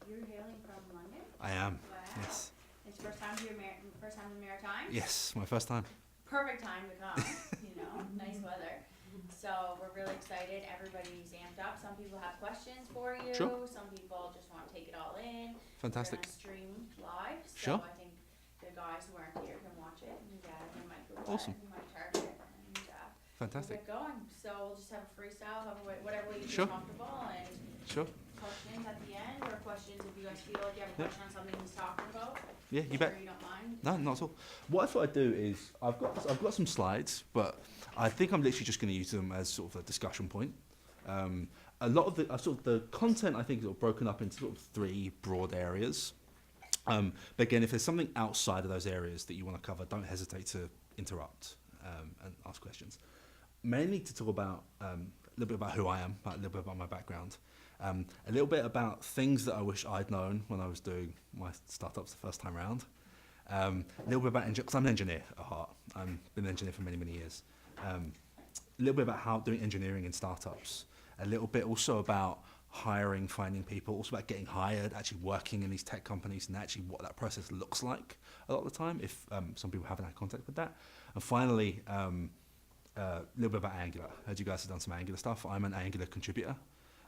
you're hailing from London? I am. Wow. Yes. It's first time to first time in the Maritimes? Yes, my first time. Perfect time to come, nice weather. So we're really excited, everybody's amped up. Some people have questions for you. Sure. Some people just want to take it all in. Fantastic. We're gonna stream live, so Sure. I think the guys who aren't here can watch it, and they might go Awesome. They might target it, and Fantastic. we'll get going. So we'll just have a freestyle, whatever way you Sure. feel comfortable, and Sure. questions at the end, or questions if you guys feel like you have a Yep. question on something he's talking about. Yeah, you bet. Sure you don't mind. No, not at all. What I thought I'd do is I've got some slides, but I think I'm literally just going to use them as sort of a discussion point. A lot of the sort of the content I think is sort of broken up into sort of three broad areas. But again, if there's something outside of those areas that you want to cover, don't hesitate to interrupt and ask questions. Mainly to talk about a little bit about who I am, a little bit about my background, a little bit about things that I wish I'd known when I was doing my startups the first time around. A little bit about because I'm an engineer at heart. I've been an engineer for many, many years. A little bit about how doing engineering in startups. A little bit also about hiring, finding people, also about getting hired, actually working in these tech companies, and actually what that process looks like a lot of the time, if some people haven't had contact with that. And finally, a little bit about Angular. As you guys have done some Angular stuff, I'm an Angular contributor.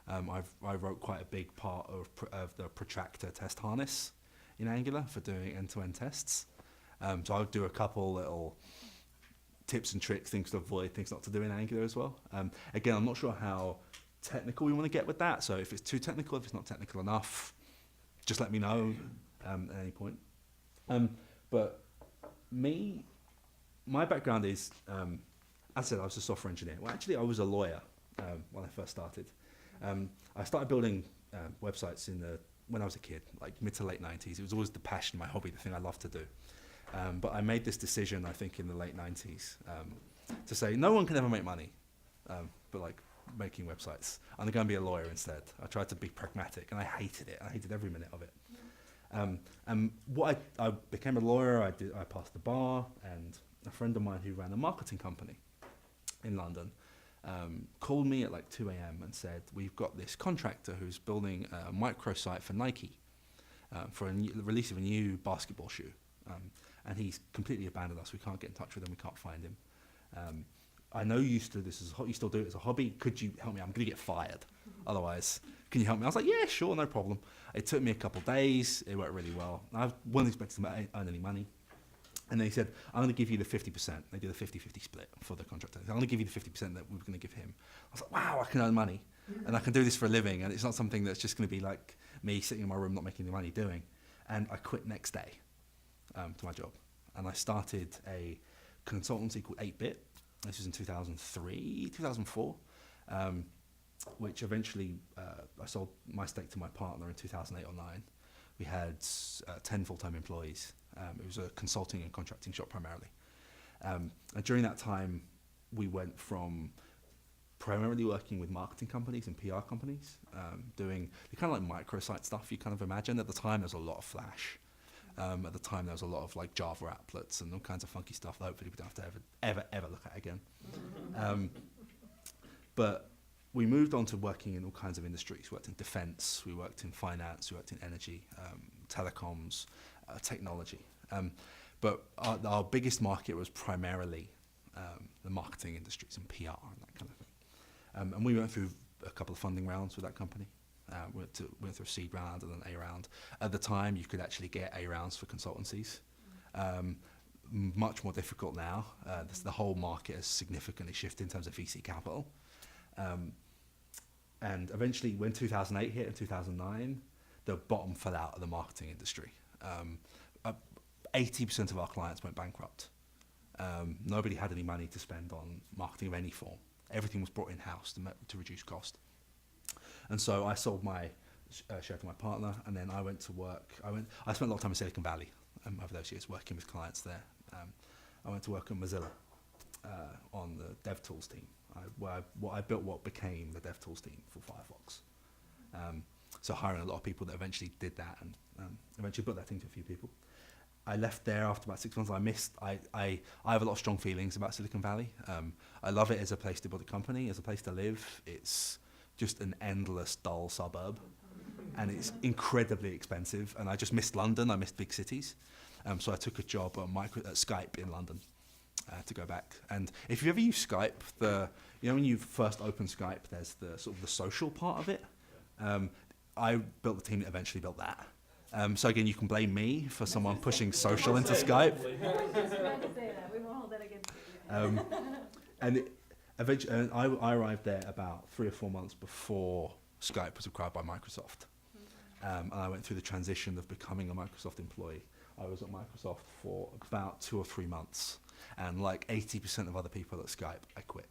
I wrote quite a big part of the protractor test harness in Angular for doing end-to-end tests. So I'll do a couple little tips and tricks, things to avoid, things not to do in Angular as well. Again, I'm not sure how technical we want to get with that, so if it's too technical, if it's not technical enough, just let me know at any point. But my background is, as I said, I was a software engineer. Well, actually, I was a lawyer when I first started. I started building websites when I was a kid, like mid to late 90s. It was always the passion, my hobby, the thing I loved to do. But I made this decision, I think, in the late 90s to say, no one can ever make money, but like making websites. I'm going to be a lawyer instead. I tried to be pragmatic, and I hated it. I hated every minute of it. And I became a lawyer. I passed the bar, and a friend of mine who ran a marketing company in London called me at like 2 a.m. and said, we've got this contractor who's building a microsite for Nike for the release of a new basketball shoe. And he's completely abandoned us. We can't get in touch with him. We can't find him. I know you used to you still do it as a hobby. Could you help me? I'm going to get fired. Otherwise, can you help me? I was like, yeah, sure, no problem. It took me a couple of days. It worked really well. I wasn't expecting to earn any money. And they said, I'm going to give you the 50%. They did a 50-50 split for the contractor. I'm going to give you the 50% that we were going to give him. I was like, wow, I can earn money. And I can do this for a living. And it's not something that's just going to be like me sitting in my room not making any money doing. And I quit next day to my job. And I started a consultancy called 8-Bit. This was in 2003, 2004, which eventually I sold my stake to my partner in 2008 or 9. We had 10 full-time employees. It was a consulting and contracting shop primarily. And during that time, we went from primarily working with marketing companies and PR companies, doing the kind of like microsite stuff you kind of imagine. At the time, there was a lot of Flash. At the time, there was a lot of like Java applets and all kinds of funky stuff that hopefully we don't have to ever look at again. But we moved on to working in all kinds of industries. We worked in defense, we worked in finance, we worked in energy, telecoms, technology. But our biggest market was primarily the marketing industries and PR and that kind of thing. And we went through a couple of funding rounds with that company. Went through a seed round and an A round. At the time, you could actually get A rounds for consultancies. Much more difficult now. The whole market has significantly shifted in terms of VC capital. And eventually, when 2008 hit and 2009, the bottom fell out of the marketing industry. 80% of our clients went bankrupt. Nobody had any money to spend on marketing of any form. Everything was brought in-house to reduce cost. And so I sold my share to my partner, and then I went to work. I spent a lot of time in Silicon Valley over those years working with clients there. I went to work at Mozilla on the DevTools team. I built what became the DevTools team for Firefox. So hiring a lot of people that eventually did that, and eventually built that team to a few people. I left there after about 6 months. I have a lot of strong feelings about Silicon Valley. I love it as a place to build a company, as a place to live. It's just an endless, dull suburb. and it's incredibly expensive. And I just missed London. I missed big cities, so I took a job at Skype in London to go back. And if you've ever used Skype, when you first open Skype, there's the sort of the social part of it. I built the team that eventually built that. So again, you can blame me for someone pushing social into Skype. We won't hold that against you. And eventually, I arrived there about 3 or 4 months before Skype was acquired by Microsoft. And I went through the transition of becoming a Microsoft employee. I was at Microsoft for about 2 or 3 months. And like 80% of other people at Skype, I quit.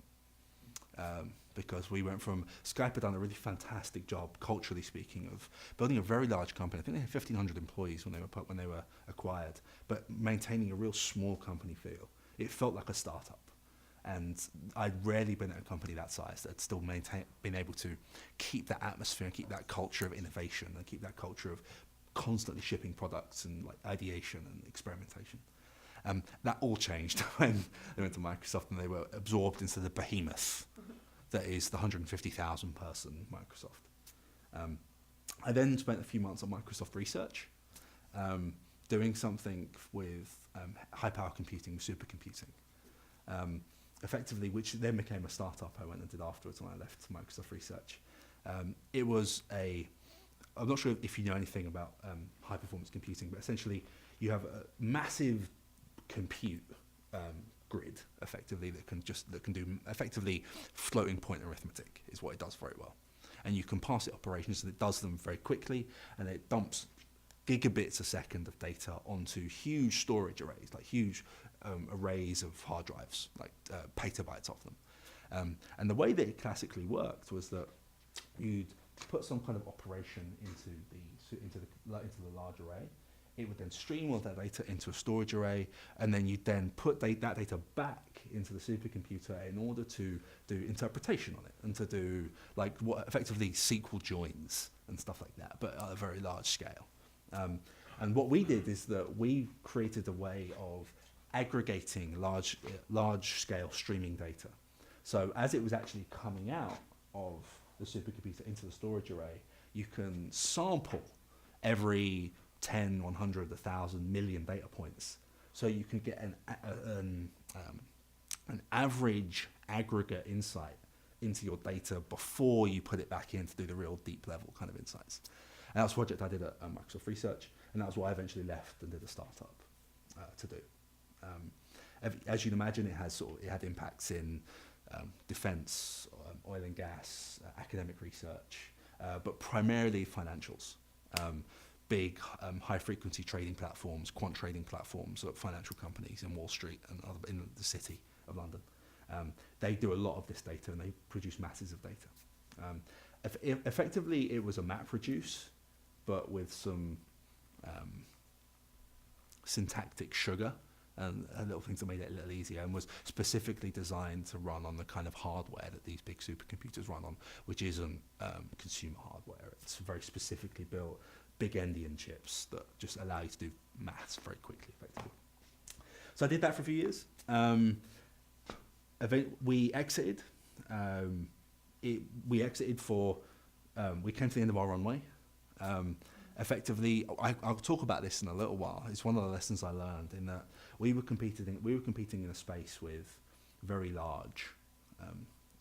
Because we went from, Skype had done a really fantastic job, culturally speaking, of building a very large company. I think they had 1,500 employees when they were acquired, but maintaining a real small company feel. It felt like a startup. And I'd rarely been at a company that size that had still been able to keep that atmosphere and keep that culture of innovation and keep that culture of constantly shipping products and like ideation and experimentation. That all changed when they went to Microsoft and they were absorbed into the behemoth that is the 150,000 person Microsoft. I then spent a few months on Microsoft Research, doing something with high power computing, supercomputing, effectively, which then became a startup I went and did afterwards when I left Microsoft Research. It was I'm not sure if you know anything about high performance computing, but essentially you have a massive compute grid, effectively, that can do effectively floating point arithmetic is what it does very well. And you can pass it operations and it does them very quickly, and it dumps gigabits a second of data onto huge storage arrays, like huge arrays of hard drives, like petabytes of them. And the way that it classically worked was that you'd put some kind of operation into the large array. It would then stream all that data into a storage array, and then you'd then put that data back into the supercomputer in order to do interpretation on it and to do like what effectively SQL joins and stuff like that, but at a very large scale. And what we did is that we created a way of aggregating large scale streaming data. So as it was actually coming out of the supercomputer into the storage array, you can sample every 10, 100, 1,000 million data points. So you can get an average aggregate insight into your data before you put it back in to do the real deep level kind of insights. And that's a project I did at Microsoft Research, and that was what I eventually left and did a startup to do. As you'd imagine, it had impacts in defense, oil and gas, academic research, but primarily financials. Big high-frequency trading platforms, quant trading platforms at financial companies in Wall Street and in the city of London. They do a lot of this data and they produce masses of data. Effectively, it was a MapReduce, but with some syntactic sugar and little things that made it a little easier, and was specifically designed to run on the kind of hardware that these big supercomputers run on, which isn't consumer hardware. It's very specifically built big endian chips that just allow you to do maths very quickly, effectively. So I did that for a few years. We exited. We came to the end of our runway. Effectively, I'll talk about this in a little while. It's one of the lessons I learned, in that we were competing in a space with very large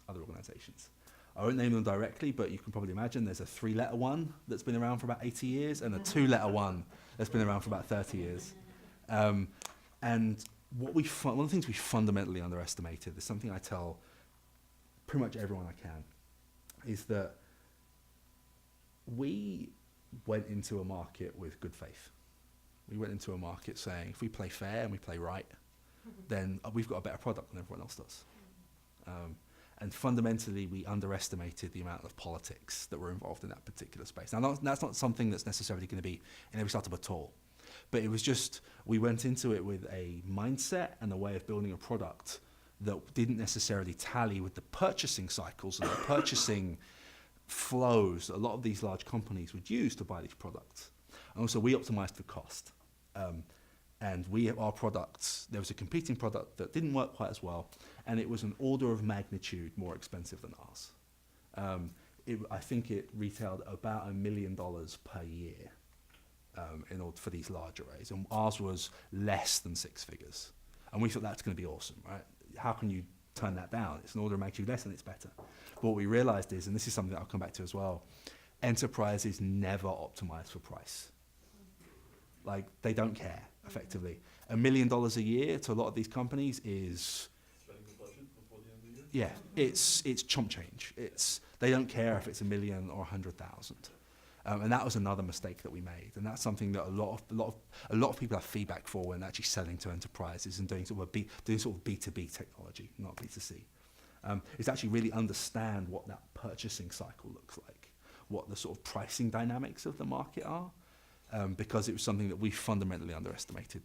other organizations. I won't name them directly, but you can probably imagine there's a 3-letter one that's been around for about 80 years and a 2-letter one that's been around for about 30 years. And one of the things we fundamentally underestimated, is something I tell pretty much everyone I can, is that we went into a market with good faith. We went into a market saying, if we play fair and we play right, then we've got a better product than everyone else does. And fundamentally, we underestimated the amount of politics that were involved in that particular space. Now, that's not something that's necessarily going to be in every startup at all. But it was just, we went into it with a mindset and a way of building a product that didn't necessarily tally with the purchasing cycles and the purchasing flows that a lot of these large companies would use to buy these products. And also, we optimized for cost. And our products, there was a competing product that didn't work quite as well, and it was an order of magnitude more expensive than ours. I think it retailed about $1 million per year in order for these large arrays, and ours was less than six figures. And we thought that's going to be awesome, right? How can you turn that down? It's an order of magnitude less and it's better. But what we realized is, and this is something that I'll come back to as well, enterprises never optimize for price. Like, they don't care, effectively. $1 million a year to a lot of these companies is... Spending the budget before the end of the year? Yeah, it's chump change. They don't care if it's 1 million or 100,000. And that was another mistake that we made. And that's something that a lot of people have feedback for when actually selling to enterprises and doing sort of B2B technology, not B2C. Is actually really understand what that purchasing cycle looks like, what the sort of pricing dynamics of the market are, because it was something that we fundamentally underestimated.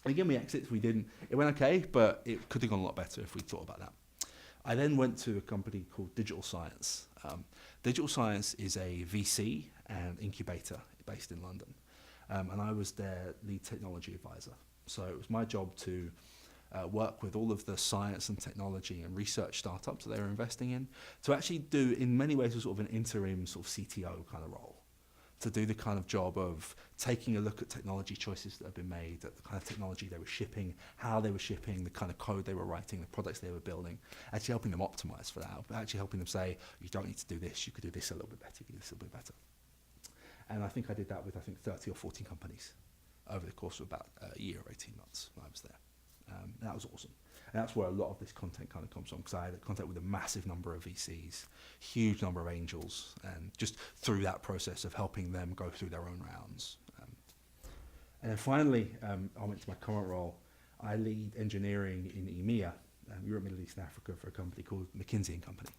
And again, we didn't. It went okay, but it could have gone a lot better if we thought about that. I then went to a company called Digital Science. Digital Science is a VC and incubator based in London. And I was their lead technology advisor. So it was my job to work with all of the science and technology and research startups that they were investing in, to actually do, in many ways, a sort of an interim sort of CTO kind of role, to do the kind of job of taking a look at technology choices that have been made, at the kind of technology they were shipping, how they were shipping, the kind of code they were writing, the products they were building, actually helping them optimize for that, actually helping them say, you don't need to do this, you could do this a little bit better, you could do this a little bit better. And I think I did that with, 30 or 14 companies over the course of about a year or 18 months when I was there. And that was awesome. And that's where a lot of this content kind of comes from, because I had contact with a massive number of VCs, huge number of angels, and just through that process of helping them go through their own rounds. And then finally, I went to my current role. I lead engineering in EMEA, Europe, Middle East, and Africa, for a company called McKinsey & Company.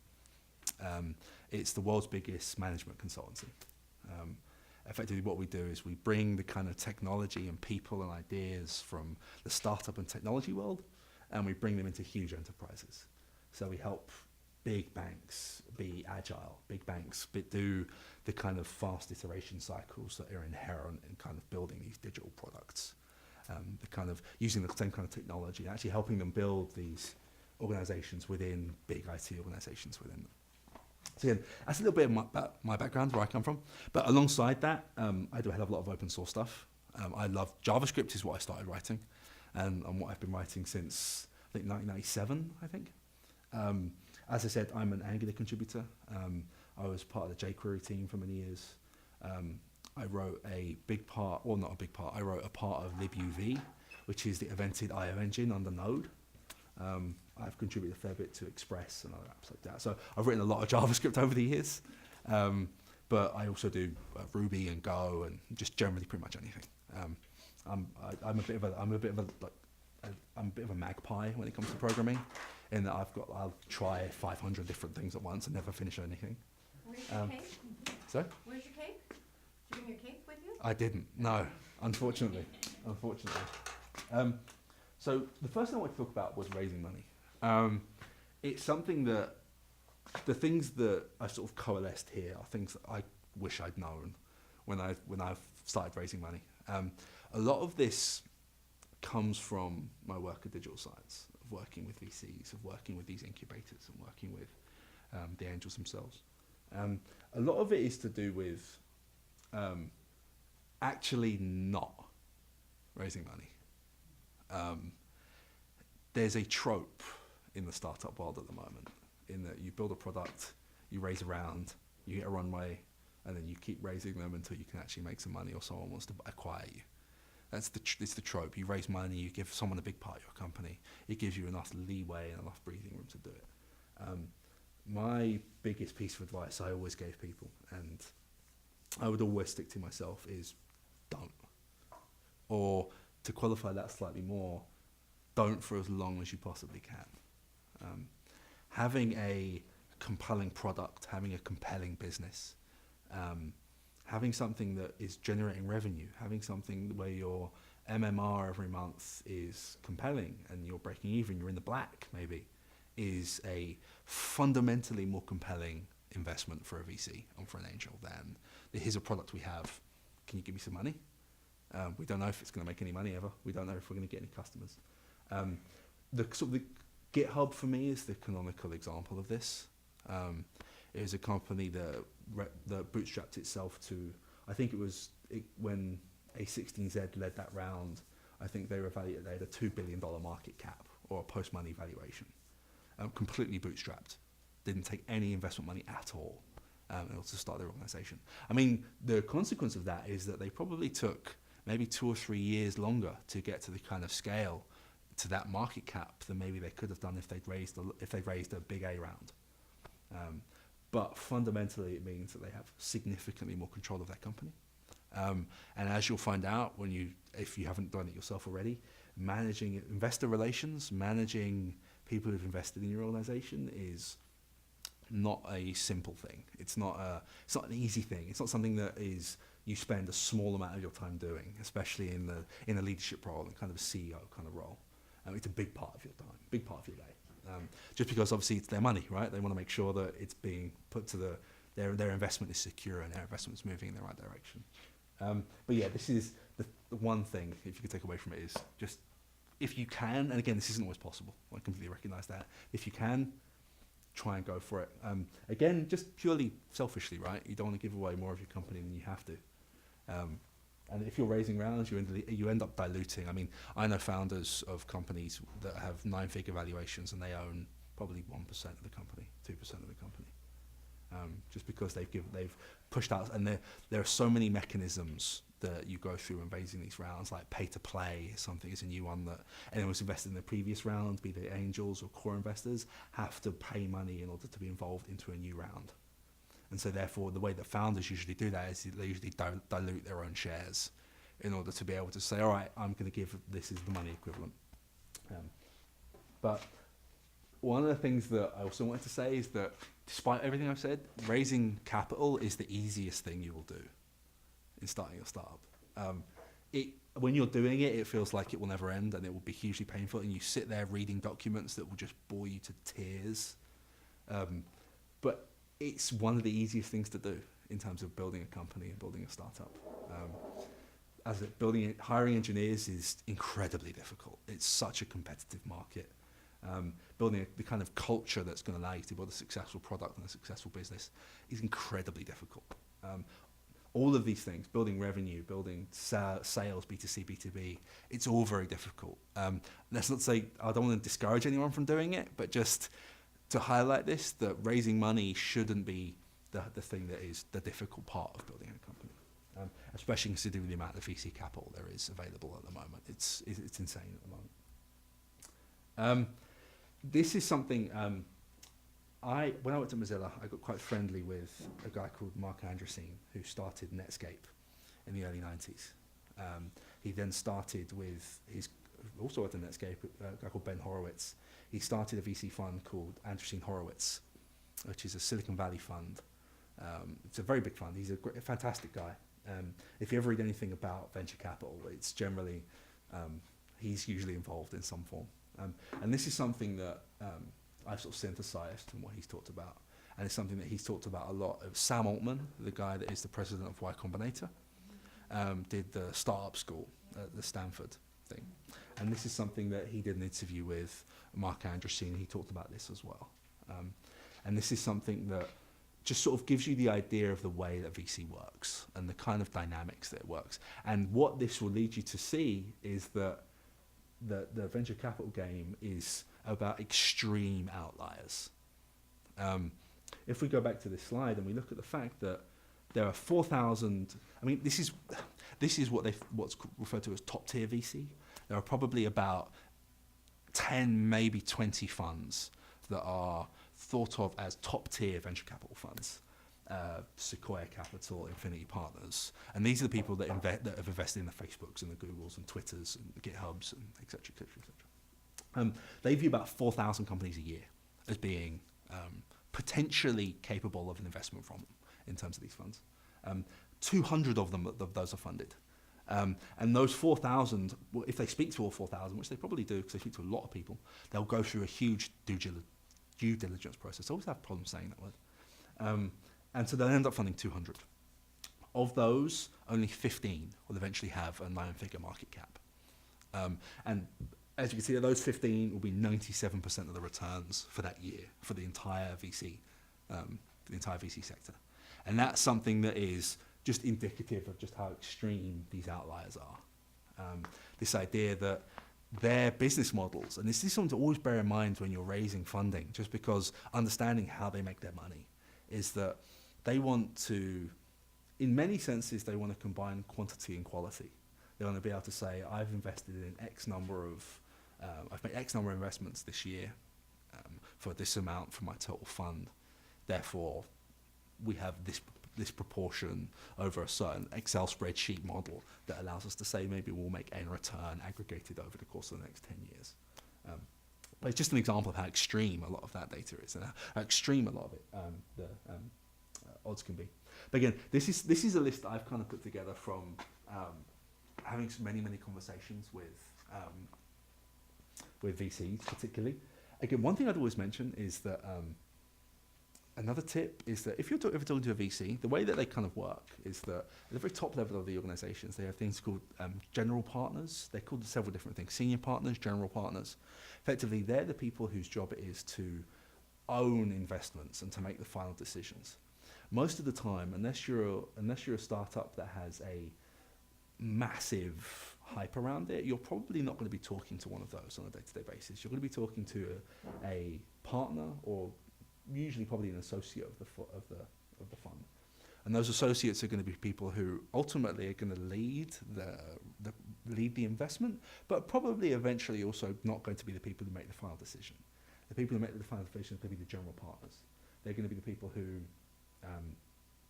It's the world's biggest management consultancy. Effectively what we do is we bring the kind of technology and people and ideas from the startup and technology world, and we bring them into huge enterprises. So we help big banks be agile, big banks do the kind of fast iteration cycles that are inherent in kind of building these digital products. The kind of using the same kind of technology and actually helping them build these organizations within big IT organizations within them. So again, that's a little bit of my background, where I come from. But alongside that, I do a hell of a lot of open source stuff. I love JavaScript, is what I started writing, and what I've been writing since, I think, 1997, I think. As I said, I'm an Angular contributor. I was part of the jQuery team for many years. I wrote a big part, well, not a big part, I wrote a part of libuv, which is the evented IO engine under Node. I've contributed a fair bit to Express and other apps like that. So I've written a lot of JavaScript over the years, but I also do Ruby and Go and just generally pretty much anything. I'm a bit of a magpie when it comes to programming, in that I'll try 500 different things at once and never finish anything. Where's your cake? So? Where's your cake? Did you bring your cake with you? I didn't. No, unfortunately. So the first thing I want to talk about was raising money. It's something that the things that I sort of coalesced here are things that I wish I'd known when I've started raising money. A lot of this comes from my work at Digital Science, of working with VCs, of working with these incubators, and working with the angels themselves. A lot of it is to do with actually not raising money. There's a trope in the startup world at the moment, in that you build a product, you raise a round, you get a runway, and then you keep raising them until you can actually make some money or someone wants to acquire you. It's the trope. You raise money, you give someone a big part of your company. It gives you enough leeway and enough breathing room to do it. My biggest piece of advice I always gave people, and I would always stick to myself, is don't. Or to qualify that slightly more, don't for as long as you possibly can. Having a compelling product, having a compelling business, having something that is generating revenue, having something where your MMR every month is compelling and you're breaking even, you're in the black maybe, is a fundamentally more compelling investment for a VC and for an angel than, here's a product we have, can you give me some money? We don't know if it's going to make any money ever. We don't know if we're going to get any customers. The GitHub for me is the canonical example of this. It was a company that that bootstrapped itself to, I think when A16Z led that round, I think they had a $2 billion market cap or a post-money valuation. Completely bootstrapped. Didn't take any investment money at all in order to start their organization. I mean, the consequence of that is that they probably took maybe 2 or 3 years longer to get to the kind of scale to that market cap than maybe they could have done if they'd raised a big A round. But fundamentally, it means that they have significantly more control of their company. And as you'll find out if you haven't done it yourself already, managing investor relations, managing people who've invested in your organization is not a simple thing. It's not an easy thing. It's not something that you spend a small amount of your time doing, especially in a leadership role and kind of a CEO kind of role. It's a big part of your time, big part of your day. Just because obviously it's their money, right? They want to make sure that it's being put to their investment is secure and their investment is moving in the right direction. But yeah, this is the one thing, if you could take away from it, is just, if you can, and again, this isn't always possible, I completely recognize that. If you can, try and go for it. Again, just purely selfishly, right? You don't want to give away more of your company than you have to. And if you're raising rounds, you end up diluting. I mean, I know founders of companies that have 9-figure valuations and they own probably 1% of the company, 2% of the company. Just because they've pushed out, and there are so many mechanisms that you go through when raising these rounds, like pay to play is a new one that anyone who's invested in the previous round, be they angels or core investors, have to pay money in order to be involved into a new round. And so therefore, the way that founders usually do that is they usually dilute their own shares in order to be able to say, all right, I'm going to give, this is the money equivalent. But one of the things that I also wanted to say is that despite everything I've said, raising capital is the easiest thing you will do in starting your startup. When you're doing it, it feels like it will never end and it will be hugely painful, and you sit there reading documents that will just bore you to tears. But it's one of the easiest things to do in terms of building a company and building a startup. Hiring engineers is incredibly difficult. It's such a competitive market. Building the kind of culture that's going to allow you to build a successful product and a successful business is incredibly difficult. All of these things, building revenue, building sales, B2C, B2B, it's all very difficult. Let's not say, I don't want to discourage anyone from doing it, but just to highlight this, that raising money shouldn't be the thing that is the difficult part of building a company. Especially considering the amount of VC capital there is available at the moment. It's insane at the moment. This is something, when I worked at Mozilla, I got quite friendly with a guy called Mark Andreessen, who started Netscape in the early 90s. He then started with also worked at Netscape, a guy called Ben Horowitz. He started a VC fund called Andreessen Horowitz, which is a Silicon Valley fund. It's a very big fund. He's a fantastic guy. If you ever read anything about venture capital, it's generally, he's usually involved in some form. And this is something that I've sort of synthesized from what he's talked about. And it's something that he's talked about a lot. Sam Altman, the guy that is the president of Y Combinator, did the startup school at the Stanford thing. And this is something that he did an interview with Mark Andreessen. He talked about this as well. And this is something that just sort of gives you the idea of the way that VC works and the kind of dynamics that it works. And what this will lead you to see is that the venture capital game is about extreme outliers. If we go back to this slide and we look at the fact that there are 4,000, I mean, this is what's referred to as top tier VC. There are probably about 10, maybe 20 funds that are thought of as top tier venture capital funds. Sequoia Capital, Infinity Partners, and these are the people that have invested in the Facebooks and the Googles and Twitters and the GitHubs and et cetera, et cetera, et cetera. They view about 4,000 companies a year as being potentially capable of an investment from them in terms of these funds. 200 of those are funded. And those 4,000, if they speak to all 4,000, which they probably do because they speak to a lot of people, they'll go through a huge due diligence process. I always have problems saying that word. And so they'll end up funding 200. Of those, only 15 will eventually have a 9-figure market cap. And as you can see, those 15 will be 97% of the returns for that year, for the entire VC the entire VC sector. And that's something that is just indicative of just how extreme these outliers are. This idea that their business models, and this is something to always bear in mind when you're raising funding, just because understanding how they make their money, is that they want to, in many senses, they want to combine quantity and quality. They want to be able to say, I've invested in X number of, I've made X number of investments this year for this amount from my total fund. Therefore, we have this proportion over a certain Excel spreadsheet model that allows us to say maybe we'll make a return aggregated over the course of the next 10 years. But it's just an example of how extreme a lot of that data is and how extreme a lot of it, the odds can be. But again, this is a list that I've kind of put together from having many conversations with VCs particularly. Again, one thing I'd always mention is that another tip is that if you're ever talking to a VC, the way that they kind of work is that at the very top level of the organizations, they have things called general partners. They're called several different things: senior partners, general partners. Effectively, they're the people whose job it is to own investments and to make the final decisions. Most of the time, unless you're a startup that has a massive hype around it, you're probably not going to be talking to one of those on a day-to-day basis. You're going to be talking to a partner, or usually probably an associate of the fund, and those associates are going to be people who ultimately are going to lead the investment, but probably eventually also not going to be the people who make the final decision. The people who make the final decision are going to be the general partners. They're going to be the people who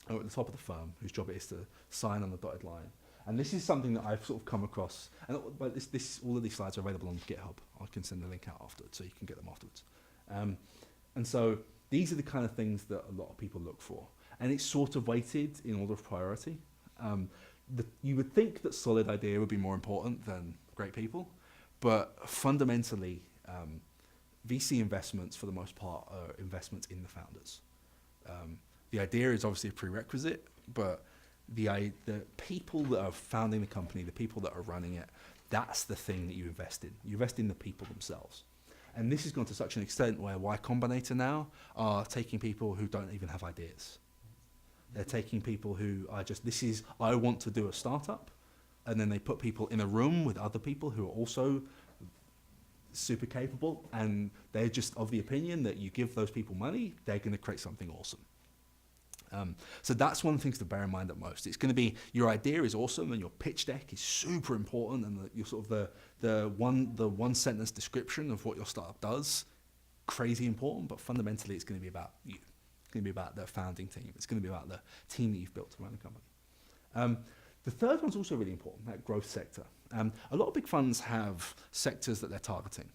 are at the top of the firm, whose job it is to sign on the dotted line. And this is something that I've sort of come across, and all of these slides are available on GitHub. I can send the link out afterwards, so you can get them afterwards. And so these are the kind of things that a lot of people look for, and it's sort of weighted in order of priority. You would think that solid idea would be more important than great people, but fundamentally, VC investments, for the most part, are investments in the founders. The idea is obviously a prerequisite, but the people that are founding the company, the people that are running it, that's the thing that you invest in. You invest in the people themselves. And this has gone to such an extent where Y Combinator now are taking people who don't even have ideas. They're taking people who are just, I want to do a startup, and then they put people in a room with other people who are also super capable, and they're just of the opinion that you give those people money, they're going to create something awesome. So that's one of the things to bear in mind at most. It's going to be, your idea is awesome and your pitch deck is super important, and your sort of the one sentence description of what your startup does, crazy important, but fundamentally it's going to be about you. It's going to be about the founding team. It's going to be about the team that you've built to run the company. The third one's also really important, that growth sector. A lot of big funds have sectors that they're targeting.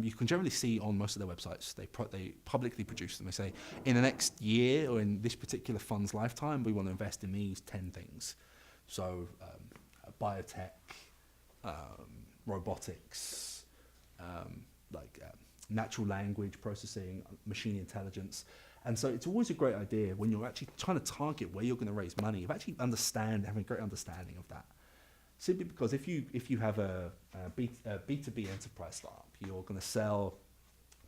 You can generally see on most of their websites, they publicly produce them. They say, in the next year or in this particular fund's lifetime, we want to invest in these 10 things. So biotech, robotics, natural language processing, machine intelligence. And so it's always a great idea when you're actually trying to target where you're going to raise money, you actually having a great understanding of that. Simply because if you have a B2B enterprise startup, you're going to sell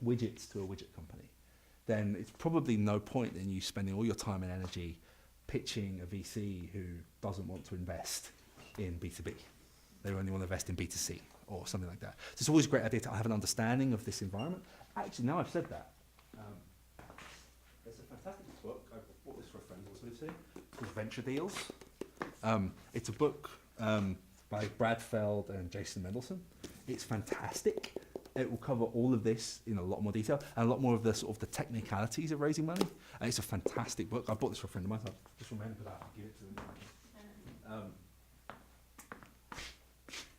widgets to a widget company, then it's probably no point in you spending all your time and energy pitching a VC who doesn't want to invest in B2B. They only want to invest in B2C or something like that. So it's always a great idea to have an understanding of this environment. Actually, now I've said that, there's a fantastic book. I bought this for a friend who lives here, called Venture Deals. It's a book by Brad Feld and Jason Mendelsohn. It's fantastic. It will cover all of this in a lot more detail and a lot more of the sort of the technicalities of raising money. And it's a fantastic book. I bought this for a friend of mine, so I just remember that. I'll give it to them.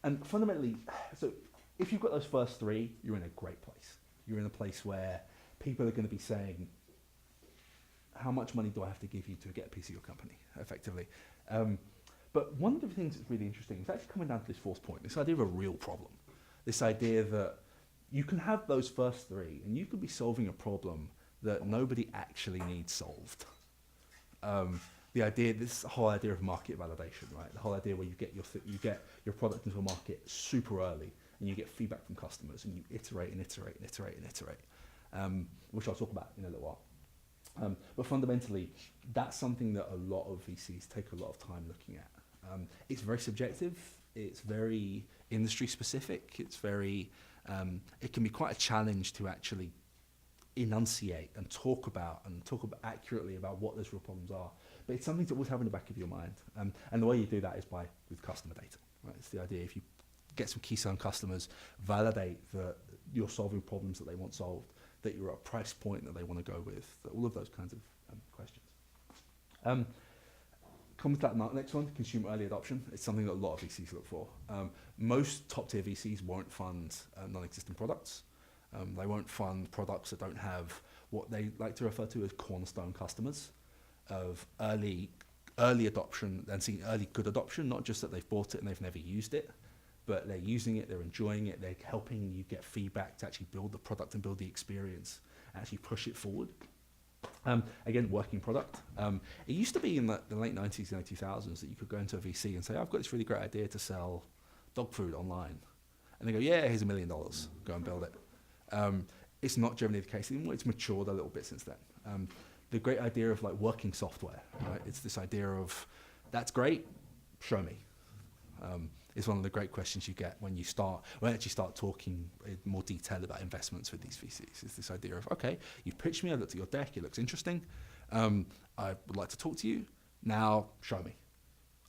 And fundamentally, so if you've got those first three, you're in a great place. You're in a place where people are going to be saying, how much money do I have to give you to get a piece of your company, effectively? But one of the things that's really interesting is actually coming down to this fourth point, this idea of a real problem. This idea that you can have those first three and you could be solving a problem that nobody actually needs solved. This whole idea of market validation, right? The whole idea where you get your product into a market super early and you get feedback from customers and you iterate and iterate and iterate and iterate, which I'll talk about in a little while. But fundamentally, that's something that a lot of VCs take a lot of time looking at. It's very subjective. It's very industry specific. It's very, it can be quite a challenge to actually enunciate and talk about accurately about what those real problems are. But it's something to always have in the back of your mind. And the way you do that is with customer data. Right? It's the idea. If you get some key selling customers, validate that you're solving problems that they want solved, that you're at a price point that they want to go with, all of those kinds of questions. Coming to that next one, consumer early adoption. It's something that a lot of VCs look for. Most top tier VCs won't fund non-existent products. They won't fund products that don't have what they like to refer to as cornerstone customers of early adoption and seeing early good adoption, not just that they've bought it and they've never used it, but they're using it, they're enjoying it, they're helping you get feedback to actually build the product and build the experience, actually push it forward. Again, working product. It used to be in the late 90s and 2000s that you could go into a VC and say, I've got this really great idea to sell dog food online. And they go, yeah, here's $1 million, go and build it. It's not generally the case anymore. It's matured a little bit since then. The great idea of like working software, right? It's this idea of, that's great, show me. Is one of the great questions you get when you actually start talking in more detail about investments with these VCs. It's this idea of, okay, you've pitched me, I looked at your deck, it looks interesting. I would like to talk to you. Now, show me.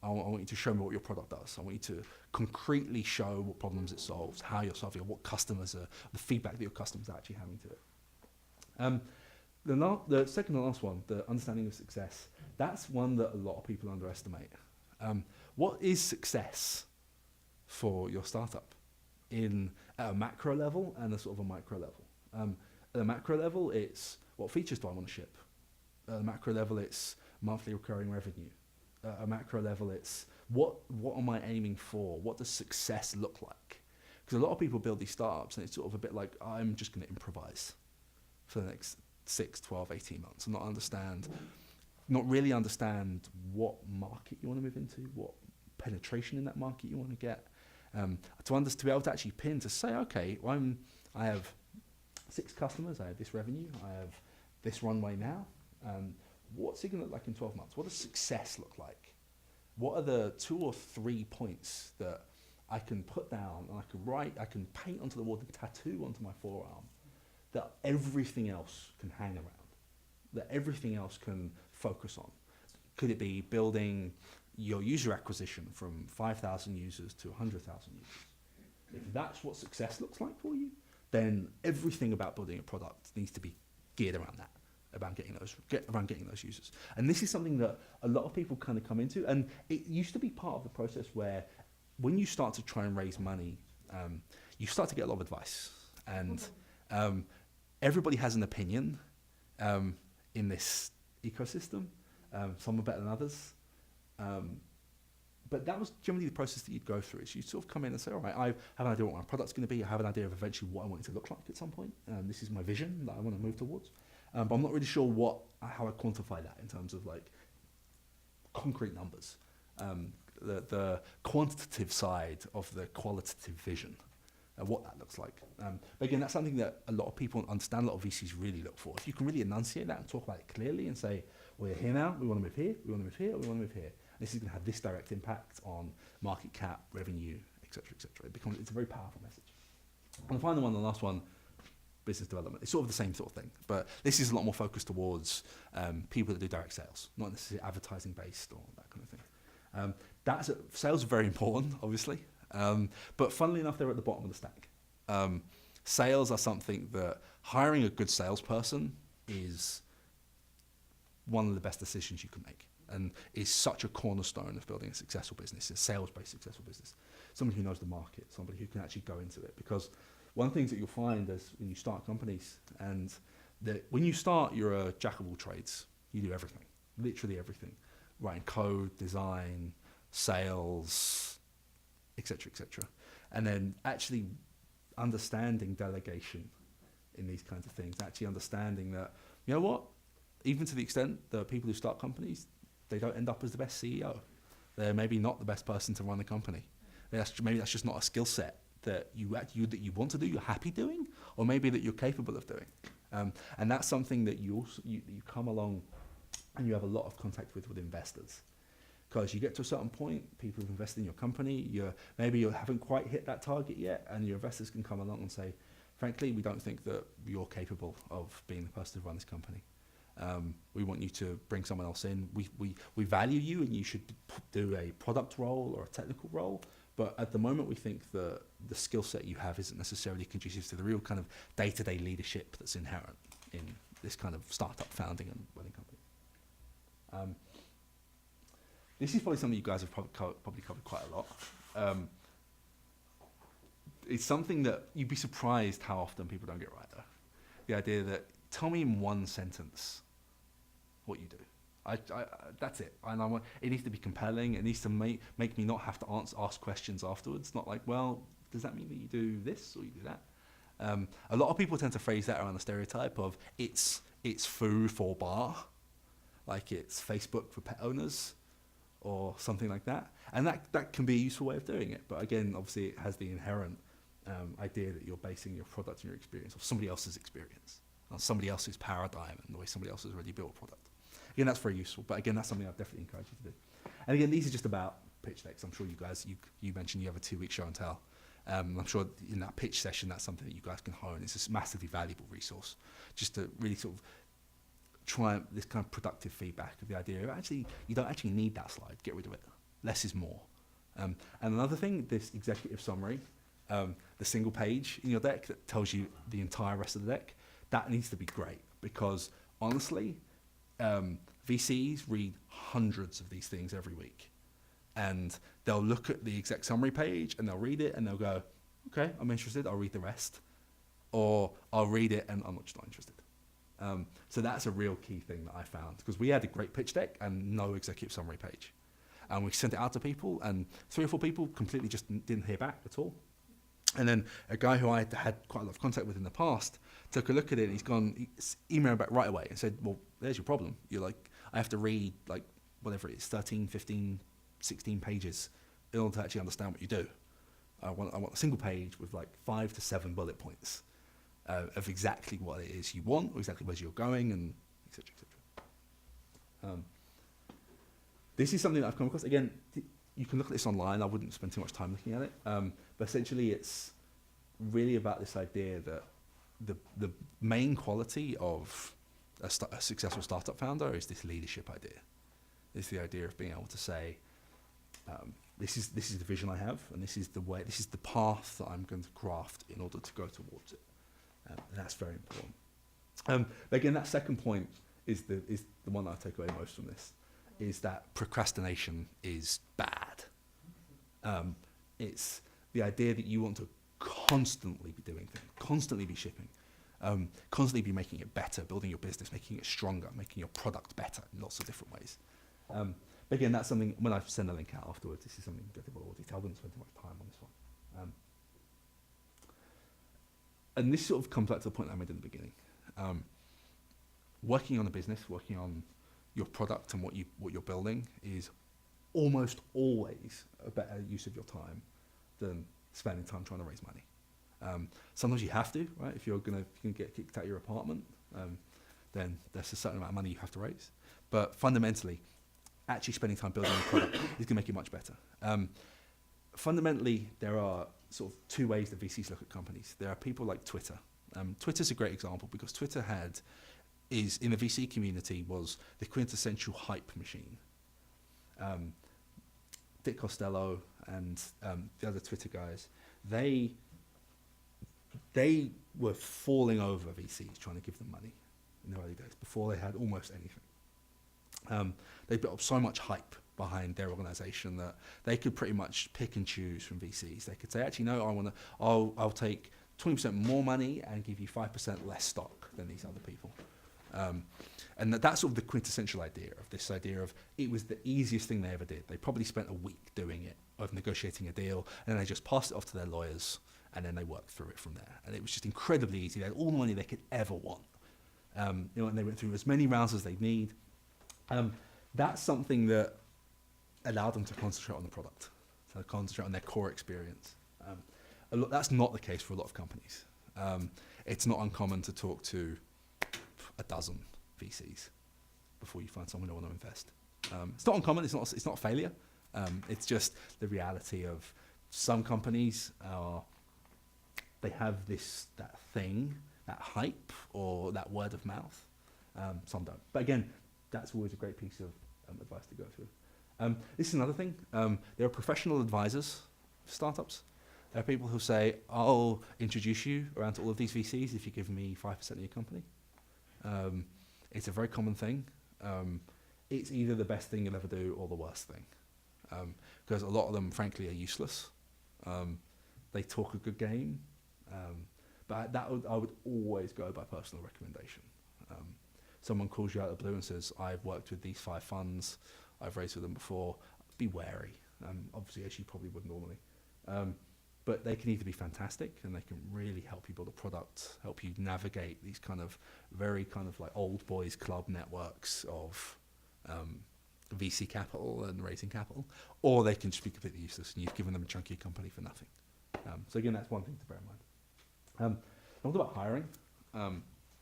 I want you to show me what your product does. I want you to concretely show what problems it solves, how you're solving it, what customers are, the feedback that your customers are actually having to it. The second and last one, the understanding of success, that's one that a lot of people underestimate. What is success for your startup at a macro level and a sort of a micro level? At a macro level, it's what features do I want to ship? At a macro level, it's monthly recurring revenue. At a macro level, it's what am I aiming for? What does success look like? Because a lot of people build these startups and it's sort of a bit like, I'm just going to improvise for the next 6, 12, 18 months and not really understand what market you want to move into, what penetration in that market you want to get. To be able to actually pin to say, okay, I have 6 customers, I have this revenue, I have this runway now. What's it going to look like in 12 months? What does success look like? What are the 2 or 3 points that I can put down and I can paint onto the wall and tattoo onto my forearm that everything else can hang around, that everything else can focus on? Could it be building your user acquisition from 5,000 users to 100,000 users? If that's what success looks like for you, then everything about building a product needs to be geared around that, around getting those users. And this is something that a lot of people kind of come into, and it used to be part of the process where when you start to try and raise money, you start to get a lot of advice, and everybody has an opinion in this ecosystem. Some are better than others. But that was generally the process that you'd go through. Is you sort of come in and say, all right, I have an idea what my product's going to be. I have an idea of eventually what I want it to look like at some point. This is my vision that I want to move towards. But I'm not really sure how I quantify that in terms of like concrete numbers. The quantitative side of the qualitative vision, what that looks like. But again, that's something that a lot of people understand, a lot of VCs really look for. If you can really enunciate that and talk about it clearly and say, we're here now, we want to move here, we want to move here, we want to move here. This is going to have this direct impact on market cap, revenue, etc., etc. It's a very powerful message. And the final one, the last one, business development. It's sort of the same sort of thing, but this is a lot more focused towards people that do direct sales, not necessarily advertising based or that kind of thing. Sales are very important, obviously, but funnily enough, they're at the bottom of the stack. Sales are something that hiring a good salesperson is one of the best decisions you can make, and is such a cornerstone of building a successful business, a sales-based successful business. Somebody who knows the market, somebody who can actually go into it. Because one of the things that you'll find is when you start companies, and when you start, you're a jack of all trades. You do everything, literally everything. Writing code, design, sales, etc., etc. And then actually understanding delegation in these kinds of things, actually understanding that, you know what, even to the extent that people who start companies, they don't end up as the best CEO. They're maybe not the best person to run the company. Maybe that's just not a skill set that you want to do, you're happy doing, or maybe that you're capable of doing. And that's something that you come along and you have a lot of contact with investors. Because you get to a certain point, people have invested in your company, maybe you haven't quite hit that target yet, and your investors can come along and say, frankly, we don't think that you're capable of being the person to run this company. We want you to bring someone else in. We value you, and you should do a product role or a technical role. But at the moment, we think that the skill set you have isn't necessarily conducive to the real kind of day-to-day leadership that's inherent in this kind of startup founding and running company. This is probably something you guys have probably covered quite a lot. It's something that you'd be surprised how often people don't get right, though. The idea that, tell me in one sentence what you do. That's it. And it needs to be compelling. It needs to make me not have to ask questions afterwards. Not like, well, does that mean that you do this or you do that? A lot of people tend to phrase that around the stereotype of it's foo for bar, like it's Facebook for pet owners, or something like that. And that can be a useful way of doing it. But again, obviously it has the inherent idea that you're basing your product and your experience off somebody else's experience, on somebody else's paradigm and the way somebody else has already built a product. Again, that's very useful. But again, that's something I'd definitely encourage you to do. And again, these are just about pitch decks. I'm sure you guys, you mentioned you have a 2-week show and tell. I'm sure in that pitch session, that's something that you guys can hone. It's a massively valuable resource just to really sort of try this kind of productive feedback of the idea of actually, you don't actually need that slide. Get rid of it. Less is more. And another thing, this executive summary, the single page in your deck that tells you the entire rest of the deck, that needs to be great because honestly, VCs read hundreds of these things every week. And they'll look at the exec summary page and they'll read it and they'll go, okay, I'm interested, I'll read the rest. Or I'll read it and I'm just not interested. So that's a real key thing that I found because we had a great pitch deck and no executive summary page. And we sent it out to people and 3 or 4 people completely just didn't hear back at all. And then a guy who I had quite a lot of contact with in the past took a look at it and he emailed back right away and said, well, there's your problem. You're like, I have to read like whatever it is, 13, 15, 16 pages in order to actually understand what you do. I want a single page with like 5 to 7 bullet points of exactly what it is you want, or exactly where you're going, and et cetera, et cetera. This is something that I've come across. Again, you can look at this online. I wouldn't spend too much time looking at it. But essentially, it's really about this idea that the main quality of a successful startup founder is this leadership idea. It's the idea of being able to say, this is the vision I have, and this is the path that I'm going to craft in order to go towards it. And that's very important. But again, that second point is the one that I take away most from this, is that procrastination is bad. It's the idea that you want to constantly be doing things, constantly be shipping, constantly be making it better, building your business, making it stronger, making your product better in lots of different ways. But again, that's something, when I send a link out afterwards, this is something you get more detail. I wouldn't spend too much time on this one. And this sort of comes back to the point I made in the beginning. Working on a business, working on your product and what you're building is almost always a better use of your time than spending time trying to raise money. Sometimes you have to, right? If you're gonna get kicked out of your apartment, then there's a certain amount of money you have to raise. But fundamentally, actually spending time building a product is gonna make it much better. Fundamentally, there are sort of 2 ways that VCs look at companies. There are people like Twitter. Twitter's a great example because Twitter is in the VC community was the quintessential hype machine. Dick Costello and the other Twitter guys, they were falling over VCs trying to give them money in the early days before they had almost anything. They built up so much hype behind their organization that they could pretty much pick and choose from VCs. They could say, actually, no, I'll take 20% more money and give you 5% less stock than these other people. And that's sort of the quintessential idea of this idea of it was the easiest thing they ever did. They probably spent a week doing it, of negotiating a deal, and then they just passed it off to their lawyers, and then they worked through it from there. And it was just incredibly easy. They had all the money they could ever want. And they went through as many rounds as they need. That's something that allowed them to concentrate on the product, to concentrate on their core experience. That's not the case for a lot of companies. It's not uncommon to talk to a dozen VCs before you find someone who want to invest. It's not uncommon. It's not a failure. It's just the reality of some companies they have that thing, that hype or that word of mouth. Some don't. But again, that's always a great piece of advice to go through. This is another thing. There are professional advisors for startups. There are people who say, I'll introduce you around to all of these VCs if you give me 5% of your company. It's a very common thing. It's either the best thing you'll ever do or the worst thing. Because a lot of them, frankly, are useless. They talk a good game. But I would always go by personal recommendation. Someone calls you out of the blue and says, I've worked with these 5 funds, I've raised with them before, be wary. Obviously, as you probably would normally. But they can either be fantastic and they can really help you build a product, help you navigate these kind of very kind of like old boys club networks of VC capital and raising capital, or they can just be completely useless and you've given them a chunky company for nothing. So again, that's one thing to bear in mind. Talking about hiring.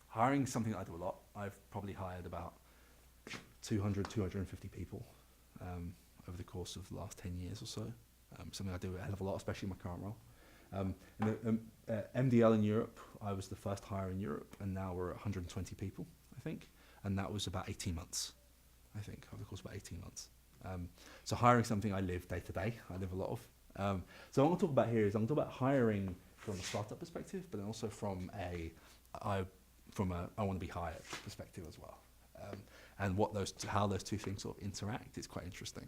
Hiring is something that I do a lot. I've probably hired about 200, 250 people over the course of the last 10 years or so. Something I do a hell of a lot, especially in my current role. MDL in Europe, I was the first hire in Europe, and now we're at 120 people, I think. And that was about 18 months, I think, over the course of about 18 months. So hiring is something I live day to day. I live a lot of. So what I'm going to talk about here is I'm going to talk about hiring from a startup perspective, but then also from I want to be hired perspective as well. And how those two things sort of interact is quite interesting.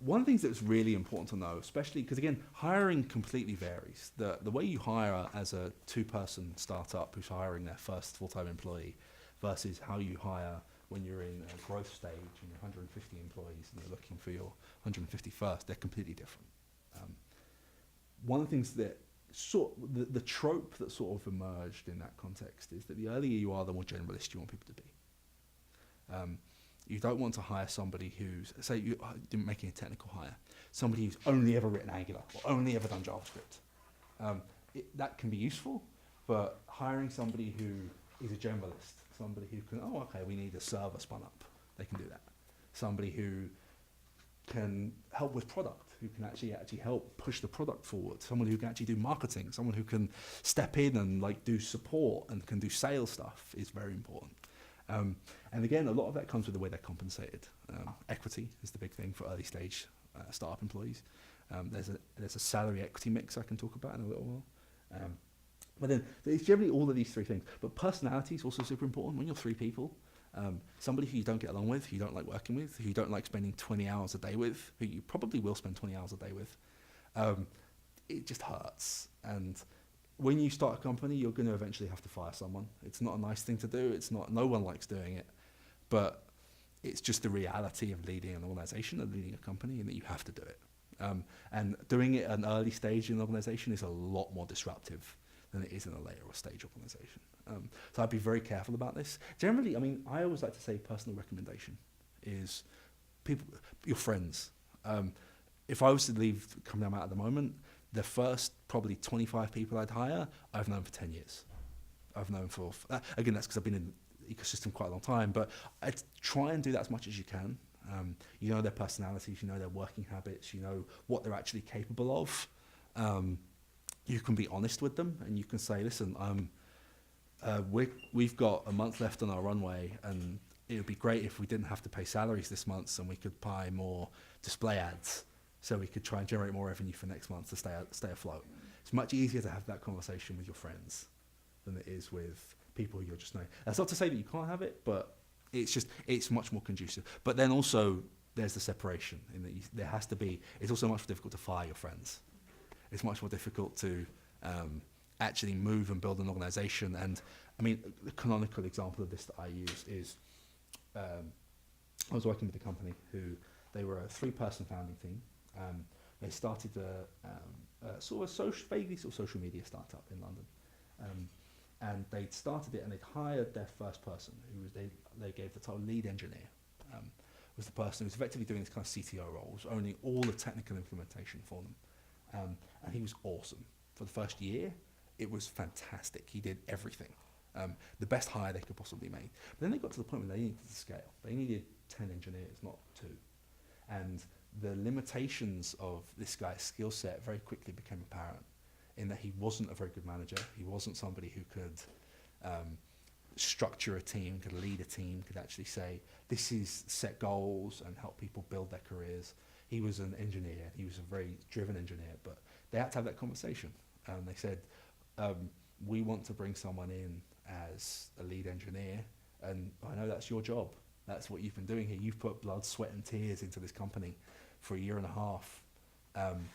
One of the things that's really important to know, especially because again, hiring completely varies. The way you hire as a 2-person startup who's hiring their first full-time employee versus how you hire when you're in a growth stage and you're 150 employees and you're looking for your 151st, they're completely different. One of the things that the trope that sort of emerged in that context is that the earlier you are, the more generalist you want people to be. You don't want to hire somebody who's, say you didn't make a technical hire, somebody who's only ever written Angular or only ever done JavaScript. That can be useful, but hiring somebody who is a generalist, somebody who can, we need a server spun up, they can do that. Somebody who can help with product, who can actually help push the product forward, someone who can actually do marketing, someone who can step in and do support and can do sales stuff is very important. And again, a lot of that comes with the way they're compensated. Equity is the big thing for early stage startup employees. There's a salary equity mix I can talk about in a little while. But then it's generally all of these 3 things. But personality is also super important. When you're 3 people, somebody who you don't get along with, who you don't like working with, who you don't like spending 20 hours a day with, who you probably will spend 20 hours a day with, it just hurts. And when you start a company, you're going to eventually have to fire someone. It's not a nice thing to do. No one likes doing it, but it's just the reality of leading an organization and leading a company, and that you have to do it. And doing it at an early stage in an organization is a lot more disruptive than it is in a later or stage organization. So I'd be very careful about this. Generally, I always like to say personal recommendation is your friends. If I was to leave the company I'm at the moment, the first probably 25 people I'd hire, I've known for 10 years. I've known for, again, that's because I've been in the ecosystem quite a long time, but I'd try and do that as much as you can. You know their personalities, you know their working habits, you know what they're actually capable of. You can be honest with them and you can say, listen, we've got a month left on our runway and it would be great if we didn't have to pay salaries this month and we could buy more display ads so we could try and generate more revenue for next month to stay afloat. It's much easier to have that conversation with your friends than it is with people who you're just knowing. That's not to say that you can't have it, but it's much more conducive. But then also there's the separation in that it's also much more difficult to fire your friends. It's much more difficult to actually move and build an organization. And the canonical example of this that I use is I was working with a company who they were a 3-person founding team. They started a sort of vaguely social media startup in London. And they'd started it and they'd hired their first person, who was they gave the title lead engineer, was the person who was effectively doing this kind of CTO role, was owning all the technical implementation for them. And he was awesome. For the first year, it was fantastic. He did everything. The best hire they could possibly make. But then they got to the point where they needed to scale. They needed 10 engineers, not 2. And the limitations of this guy's skill set very quickly became apparent in that he wasn't a very good manager. He wasn't somebody who could structure a team, could lead a team, could actually say, this is set goals and help people build their careers. He was an engineer. He was a very driven engineer, but they had to have that conversation. They said, we want to bring someone in as a lead engineer, and I know that's your job. That's what you've been doing here. You've put blood, sweat, and tears into this company for a year and a half.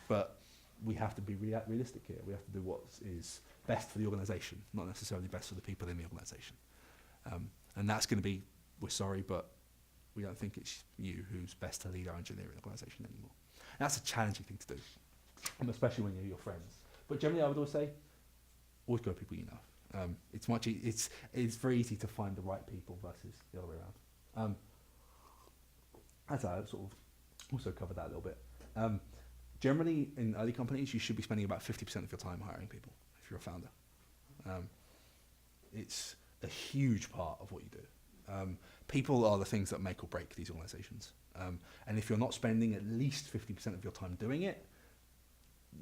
But we have to be realistic here. We have to do what is best for the organisation, not necessarily best for the people in the organisation. And that's going to be, we're sorry, but we don't think it's you who's best to lead our engineering organisation anymore. And that's a challenging thing to do, especially when you're your friends. But generally, I would always say, always go with people you know. It's very easy to find the right people versus the other way around. As I sort of also covered that a little bit. Generally, in early companies, you should be spending about 50% of your time hiring people if you're a founder. It's a huge part of what you do. People are the things that make or break these organizations. And if you're not spending at least 50% of your time doing it,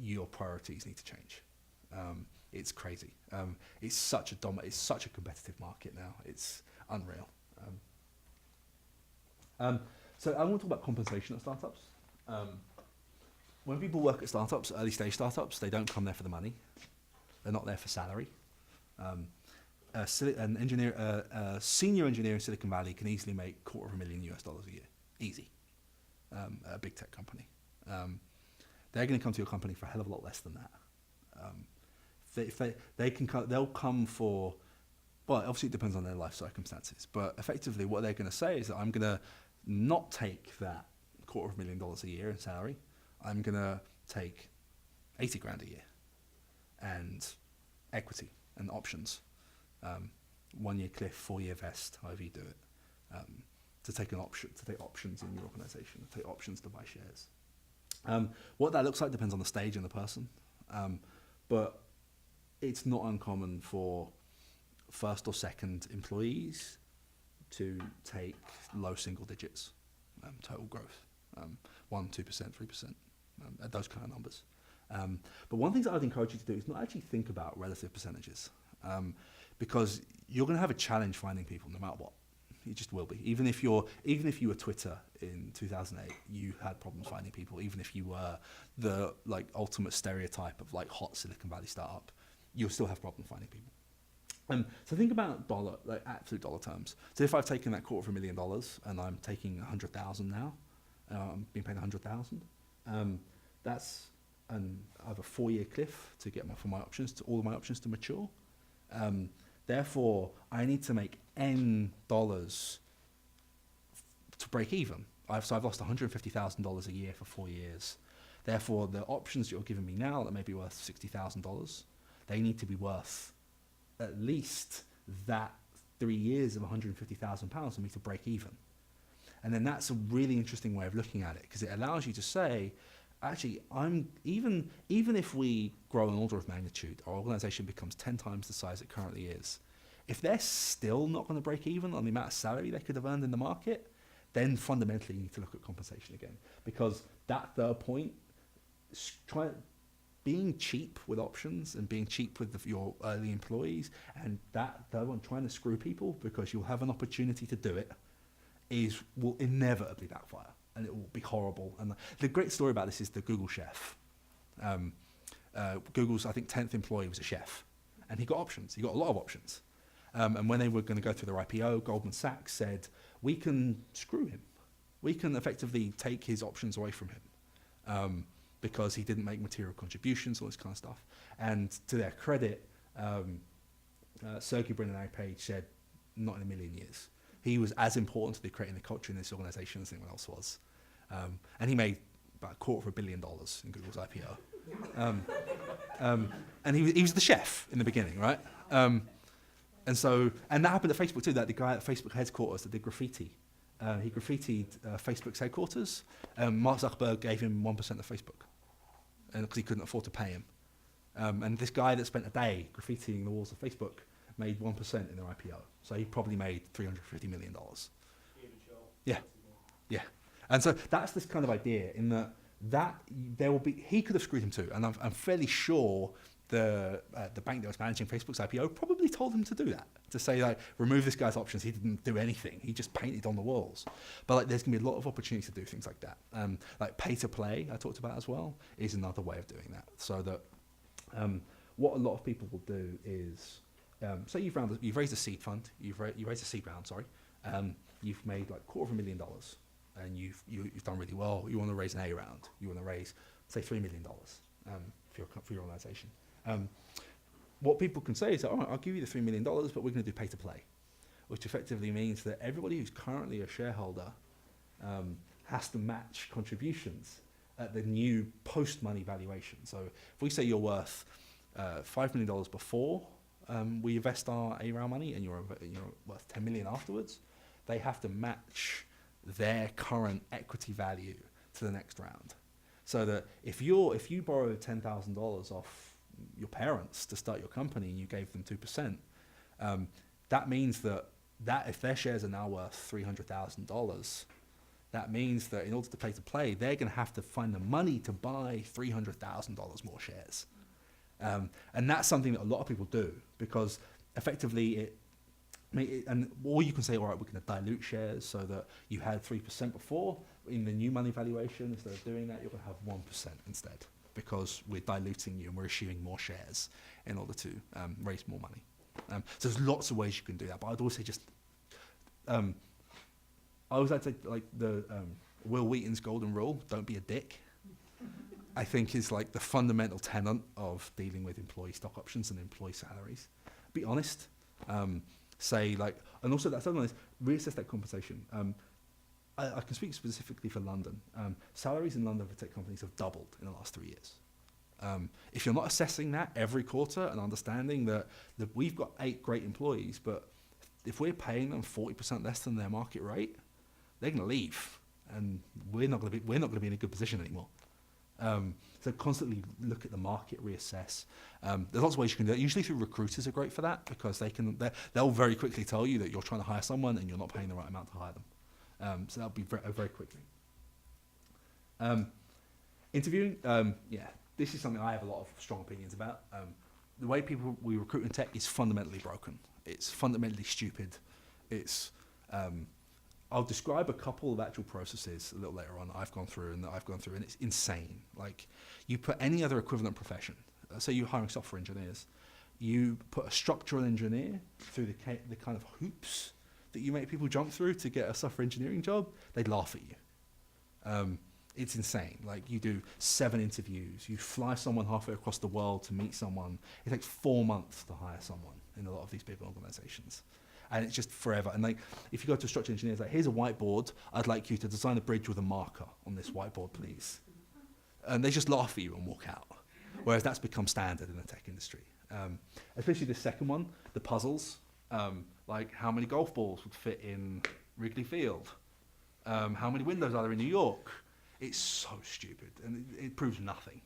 your priorities need to change. It's crazy. It's such a competitive market now. It's unreal. So I want to talk about compensation at startups. When people work at startups, early stage startups, they don't come there for the money. They're not there for salary. A senior engineer in Silicon Valley can easily make $250,000 a year, easy. At a big tech company, they're going to come to your company for a hell of a lot less than that. They'll come for, well, obviously it depends on their life circumstances, but effectively what they're going to say is that I'm going to not take that $250,000 a year in salary. I'm going to take $80,000 a year and equity and options. 1 year cliff, 4 year vest, however you do it, to take options in your organization, to take options to buy shares. What that looks like depends on the stage and the person, but it's not uncommon for first or second employees to take low single digits total growth, 1%, 2%, 3%, those kind of numbers. But one thing that I'd encourage you to do is not actually think about relative percentages, because you're going to have a challenge finding people no matter what. You just will be. Even if you were Twitter in 2008, you had problems finding people. Even if you were the ultimate stereotype of hot Silicon Valley startup, you'll still have problems finding people. So think about absolute dollar terms. So if I've taken that $250,000 and I'm taking 100,000 now, I'm being paid 100,000. That's I have a 4 year cliff to get all of my options to mature. Therefore, I need to make N dollars to break even. So I've lost $150,000 a year for 4 years. Therefore, the options you're giving me now that may be worth $60,000, they need to be worth at least that 3 years of £150,000 for me to break even. And then that's a really interesting way of looking at it, because it allows you to say, actually, even if we grow an order of magnitude, our organization becomes 10 times the size it currently is. If they're still not going to break even on the amount of salary they could have earned in the market, then fundamentally you need to look at compensation again. Because that third point, being cheap with options and being cheap with your early employees, and that third one, trying to screw people because you'll have an opportunity to do it, will inevitably backfire. And it will be horrible. And the great story about this is the Google chef. Google's, I think, 10th employee was a chef. And he got options. He got a lot of options. And when they were going to go through their IPO, Goldman Sachs said, we can screw him. We can effectively take his options away from him because he didn't make material contributions, all this kind of stuff. And to their credit, Sergey Brin and Larry Page said, not in a million years. He was as important to creating the culture in this organization as anyone else was. And he made about $250 million in Google's IPO. And he was the chef in the beginning, right? And that happened at Facebook too. That the guy at Facebook headquarters that did graffiti, he graffitied Facebook's headquarters. Mark Zuckerberg gave him 1% of Facebook, and because he couldn't afford to pay him. And this guy that spent a day graffitiing the walls of Facebook made 1% in their IPO. So he probably made $350 million. Yeah. Yeah. And so that's this kind of idea in that there will be, he could have screwed him too. And I'm fairly sure the bank that was managing Facebook's IPO probably told him to do that, to say like, remove this guy's options. He didn't do anything. He just painted on the walls. But like, there's gonna be a lot of opportunity to do things like that. Like pay to play, I talked about as well, is another way of doing that. So that what a lot of people will do is, so you've raised a seed fund, you raised a seed round, sorry. You've made like $250,000 and you've done really well. You want to raise an A round. You want to raise, say, $3 million for your organization. What people can say is, all right, I'll give you the $3 million, but we're going to do pay to play, which effectively means that everybody who's currently a shareholder has to match contributions at the new post-money valuation. So if we say you're worth $5 million before we invest our A round money and you're worth $10 million afterwards, they have to match their current equity value to the next round. So that if you borrowed $10,000 off your parents to start your company and you gave them 2%, that means that if their shares are now worth $300,000, that means that in order to pay to play, they're going to have to find the money to buy $300,000 more shares. And that's something that a lot of people do because effectively or you can say, all right, we're going to dilute shares so that you had 3% before. In the new money valuation, instead of doing that, you're going to have 1% instead because we're diluting you and we're issuing more shares in order to raise more money. So there's lots of ways you can do that. But I'd also just, I always like to say, like the Will Wheaton's golden rule, don't be a dick. I think is like the fundamental tenet of dealing with employee stock options and employee salaries. Be honest. Say like, and also that's something like reassess that compensation. I can speak specifically for London. Salaries in London for tech companies have doubled in the last 3 years. If you're not assessing that every quarter and understanding that we've got 8 great employees, but if we're paying them 40% less than their market rate, they're going to leave, and we're not going to be in a good position anymore. So constantly look at the market, reassess. There's lots of ways you can do it. Usually through recruiters are great for that because they'll very quickly tell you that you're trying to hire someone and you're not paying the right amount to hire them. So that'll be very quickly. Interviewing, this is something I have a lot of strong opinions about. The way we recruit in tech is fundamentally broken. It's fundamentally stupid. I'll describe a couple of actual processes a little later on that I've gone through, and it's insane. Like, you put any other equivalent profession, so you're hiring software engineers, you put a structural engineer through the kind of hoops that you make people jump through to get a software engineering job, they'd laugh at you. It's insane. Like, you do 7 interviews, you fly someone halfway across the world to meet someone. It takes 4 months to hire someone in a lot of these big organizations. And it's just forever. And like, if you go to a structural engineer, it's like, here's a whiteboard. I'd like you to design a bridge with a marker on this whiteboard, please. And they just laugh at you and walk out. Whereas that's become standard in the tech industry. Especially the second one, the puzzles. Like, how many golf balls would fit in Wrigley Field? How many windows are there in New York? It's so stupid, and it proves nothing.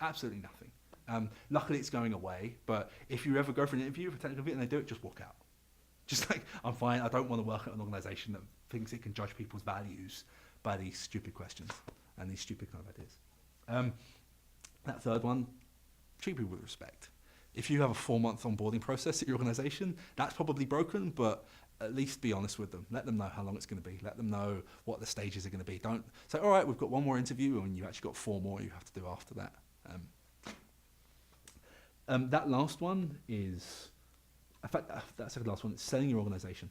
Absolutely nothing. Luckily, it's going away. But if you ever go for an interview for a technical bit and they do it, just walk out. Just like, I'm fine, I don't want to work at an organization that thinks it can judge people's values by these stupid questions and these stupid kind of ideas. That third one, treat people with respect. If you have a 4-month onboarding process at your organization, that's probably broken, but at least be honest with them. Let them know how long it's going to be. Let them know what the stages are going to be. Don't say, all right, we've got 1 more interview, and you've actually got 4 more you have to do after that. That last one is... In fact, that's the last one. It's selling your organization.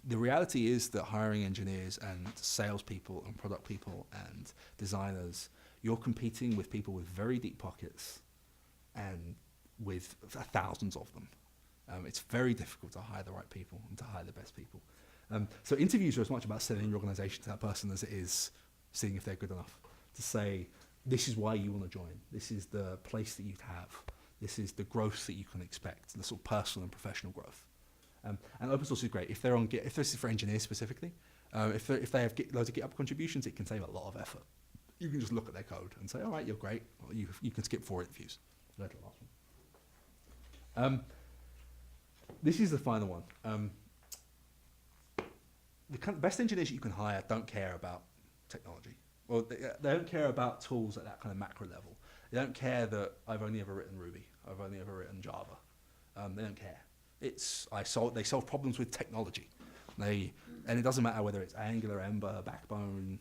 The reality is that hiring engineers and salespeople and product people and designers, you're competing with people with very deep pockets and with thousands of them. It's very difficult to hire the right people and to hire the best people. So interviews are as much about selling your organization to that person as it is seeing if they're good enough. To say, this is why you want to join. This is the place that you'd have. This is the growth that you can expect, the sort of personal and professional growth. And open source is great. If they're on Git, if this is for engineers specifically, if they have loads of GitHub contributions, it can save a lot of effort. You can just look at their code and say, all right, you're great. Or you can skip 4 interviews. Go to the last one. This is the final one. The kind of best engineers you can hire don't care about technology. Well, they don't care about tools at that kind of macro level. They don't care that I've only ever written Ruby. I've only ever written Java. They don't care. They solve problems with technology. And it doesn't matter whether it's Angular, Ember, Backbone,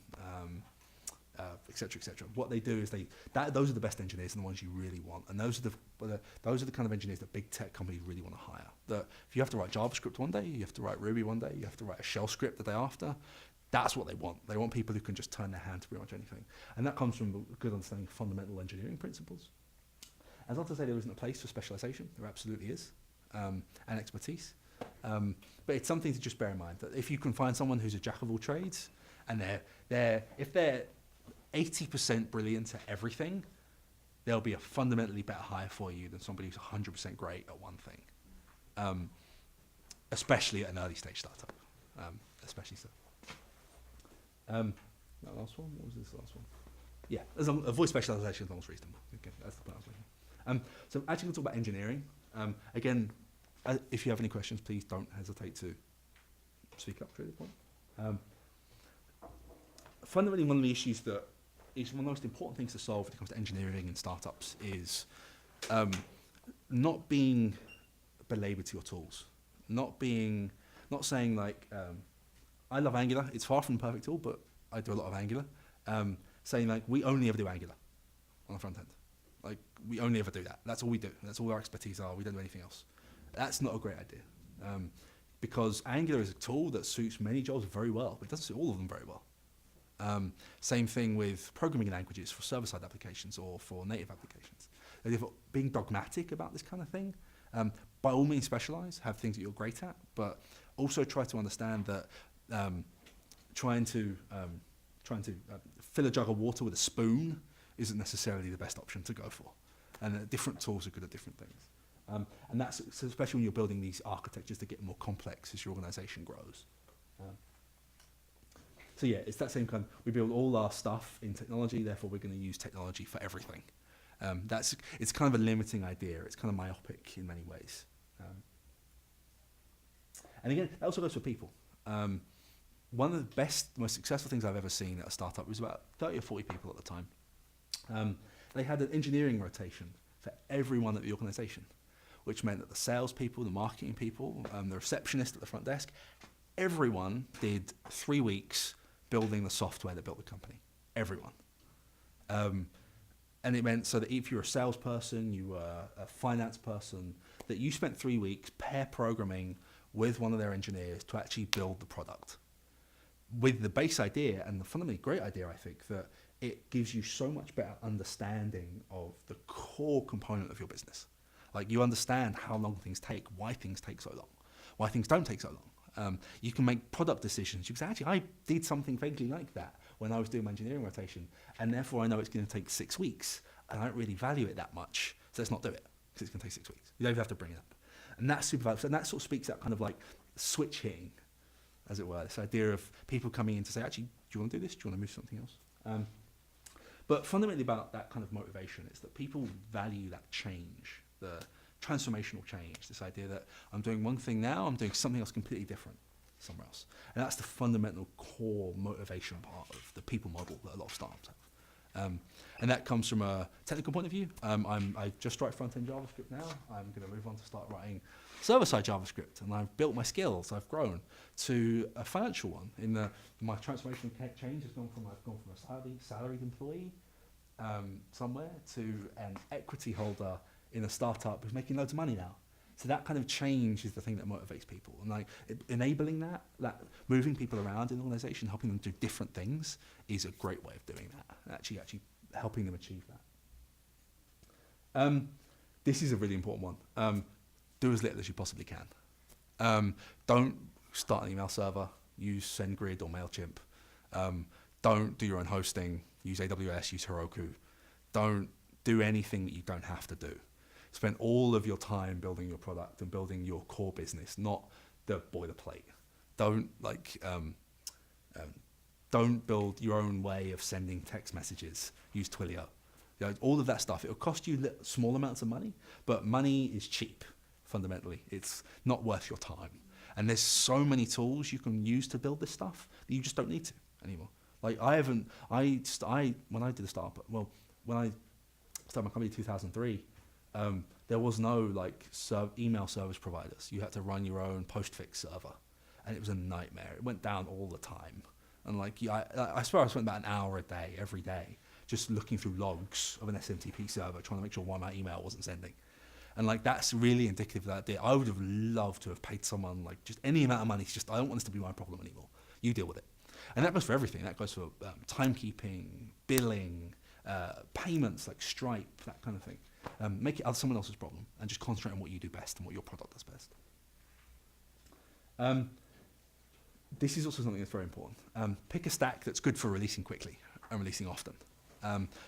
et cetera, et cetera. What they do is those are the best engineers and the ones you really want. And those are the kind of engineers that big tech companies really want to hire. That if you have to write JavaScript one day, you have to write Ruby one day, you have to write a shell script the day after. That's what they want. They want people who can just turn their hand to pretty much anything. And that comes from a good understanding of fundamental engineering principles. That's not to say there isn't a place for specialization. There absolutely is, and expertise. But it's something to just bear in mind that if you can find someone who's a jack of all trades, and if they're 80% brilliant at everything, they'll be a fundamentally better hire for you than somebody who's 100% great at one thing, especially at an early stage startup, especially so. That last one, what was this last one? Yeah, avoid specialization as long as reasonable. Okay, that's the point I was making. So actually we'll talk about engineering. Again, if you have any questions, please don't hesitate to speak up through the point. Fundamentally, one of the issues that is one of the most important things to solve when it comes to engineering and startups is not being belabored to your tools. Not saying like, I love Angular, it's far from a perfect tool, but I do a lot of Angular. Saying like, we only ever do Angular on the front end. Like, we only ever do that. That's all we do. That's all our expertise are. We don't do anything else. That's not a great idea. Because Angular is a tool that suits many jobs very well, but it doesn't suit all of them very well. Same thing with programming languages for server-side applications or for native applications. Therefore, being dogmatic about this kind of thing, by all means specialize, have things that you're great at, but also try to understand that trying to fill a jug of water with a spoon isn't necessarily the best option to go for. And different tools are good at different things. And that's especially when you're building these architectures that get more complex as your organization grows. So yeah, it's that same kind. We build all our stuff in technology, therefore we're going to use technology for everything. It's kind of a limiting idea. It's kind of myopic in many ways. And again, that also goes for people. One of the best, most successful things I've ever seen at a startup was about 30 or 40 people at the time. They had an engineering rotation for everyone at the organization, which meant that the salespeople, the marketing people, the receptionist at the front desk, everyone did 3 weeks building the software that built the company. Everyone. And it meant so that if you're a salesperson, you were a finance person, that you spent 3 weeks pair programming with one of their engineers to actually build the product. With the base idea, and the fundamentally great idea, I think, that it gives you so much better understanding of the core component of your business. Like, you understand how long things take, why things take so long, why things don't take so long. You can make product decisions. You can say, actually, I did something vaguely like that when I was doing my engineering rotation, and therefore I know it's going to take 6 weeks, and I don't really value it that much, so let's not do it, because it's going to take 6 weeks. You don't even have to bring it up. And that's super valuable. And that sort of speaks that kind of like switch hitting, as it were, this idea of people coming in to say, actually, do you want to do this? Do you want to move to something else? But fundamentally about that kind of motivation is that people value that change, the transformational change, this idea that I'm doing one thing now, I'm doing something else completely different somewhere else. And that's the fundamental core motivation part of the people model that a lot of startups have. And that comes from a technical point of view. I just write front-end JavaScript now. I'm going to move on to start writing server-side JavaScript, and I've built my skills. I've grown to a financial one. My transformational change has gone from a salaried employee somewhere to an equity holder in a startup who's making loads of money now. So that kind of change is the thing that motivates people, and like enabling that moving people around in an organization, helping them do different things, is a great way of doing that. And actually helping them achieve that. This is a really important one. Do as little as you possibly can. Don't start an email server. Use SendGrid or MailChimp. Don't do your own hosting. Use AWS. Use Heroku. Don't do anything that you don't have to do. Spend all of your time building your product and building your core business, not the boilerplate. Don't build your own way of sending text messages. Use Twilio. All of that stuff. It'll cost you small amounts of money, but money is cheap. fundamentally. It's not worth your time. And there's so many tools you can use to build this stuff that you just don't need to anymore. Like when I did the startup, when I started my company in 2003, there was no like email service providers. You had to run your own postfix server, and it was a nightmare. It went down all the time. And like, I swear I spent about an hour a day, every day, just looking through logs of an SMTP server, trying to make sure why my email wasn't sending. And like, that's really indicative of that idea. I would have loved to have paid someone like just any amount of money. It's just, I don't want this to be my problem anymore. You deal with it. And that goes for everything. That goes for timekeeping, billing, payments like Stripe, that kind of thing. Make it someone else's problem and just concentrate on what you do best and what your product does best. This is also something that's very important. Pick a stack that's good for releasing quickly and releasing often.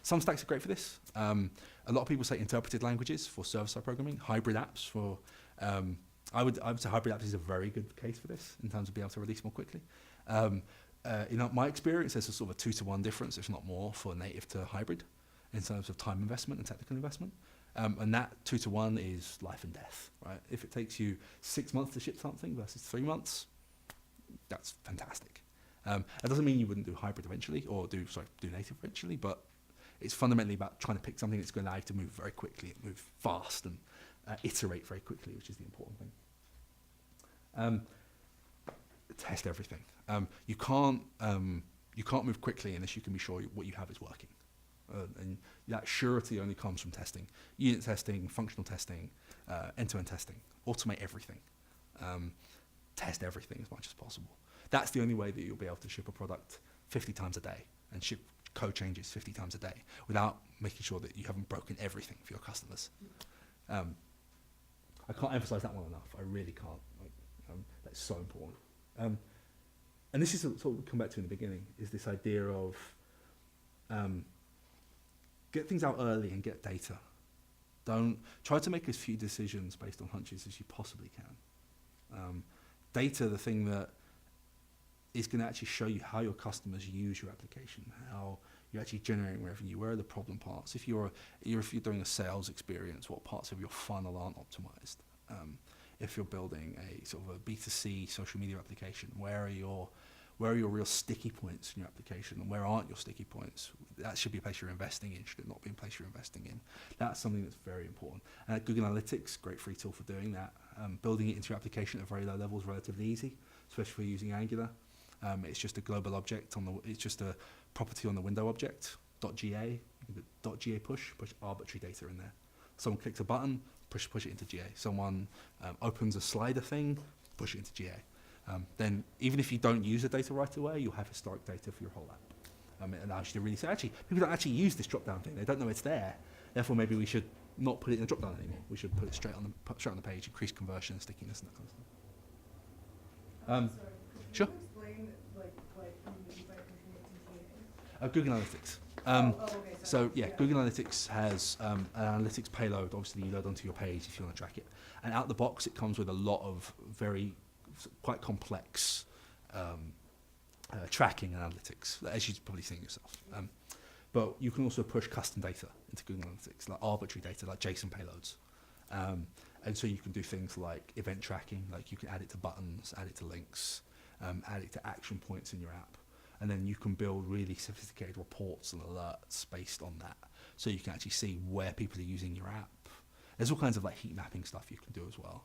Some stacks are great for this. A lot of people say interpreted languages for server-side programming, hybrid apps for, I would say hybrid apps is a very good case for this in terms of being able to release more quickly. In my experience, there's a sort of a 2-to-1 difference, if not more, for native to hybrid in terms of time investment and technical investment. And that 2-to-1 is life and death, right? If it takes you 6 months to ship something versus 3 months, that's fantastic. That doesn't mean you wouldn't do hybrid eventually, or do native eventually, but it's fundamentally about trying to pick something that's going to allow you to move very quickly, move fast, and iterate very quickly, which is the important thing. Test everything. You can't move quickly unless you can be sure what you have is working. And that surety only comes from testing. Unit testing, functional testing, end-to-end testing. Automate everything. Test everything as much as possible. That's the only way that you'll be able to ship a product 50 times a day and ship code changes 50 times a day without making sure that you haven't broken everything for your customers. I can't emphasize that one enough. I really can't. That's so important. And this is sort of what we come back to in the beginning, is this idea of get things out early and get data. Don't try to make as few decisions based on hunches as you possibly can. Data, the thing that is going to actually show you how your customers use your application, how you're actually generating revenue, where are the problem parts. If you're doing a sales experience, what parts of your funnel aren't optimized? If you're building a sort of a B2C social media application, where are your real sticky points in your application, and where aren't your sticky points? That should be a place you're investing in, should it not be a place you're investing in? That's something that's very important. And Google Analytics, great free tool for doing that. Building it into your application at very low level is relatively easy, especially for using Angular. It's just a global object it's just a property on the window object, .ga. You can put .ga push arbitrary data in there. Someone clicks a button, push it into GA. Someone opens a slider thing, push it into GA. Then even if you don't use the data right away, you'll have historic data for your whole app. It allows you to really say, actually, people don't actually use this drop-down thing. They don't know it's there. Therefore, maybe we should not put it in the drop-down anymore. We should put it straight on the page, increase conversion, stickiness, and that kind of stuff. Sorry, Sure. could you explain like what you mean by pushing it to GA? Google Analytics. Okay, So yeah, Google Analytics has an analytics payload. Obviously, you load onto your page if you want to track it. And out the box, it comes with a lot of quite complex tracking and analytics, as you've probably seen yourself. But you can also push custom data into Google Analytics, like arbitrary data, like JSON payloads. And so you can do things like event tracking, like you can add it to buttons, add it to links, add it to action points in your app. And then you can build really sophisticated reports and alerts based on that. So you can actually see where people are using your app. There's all kinds of like heat mapping stuff you can do as well.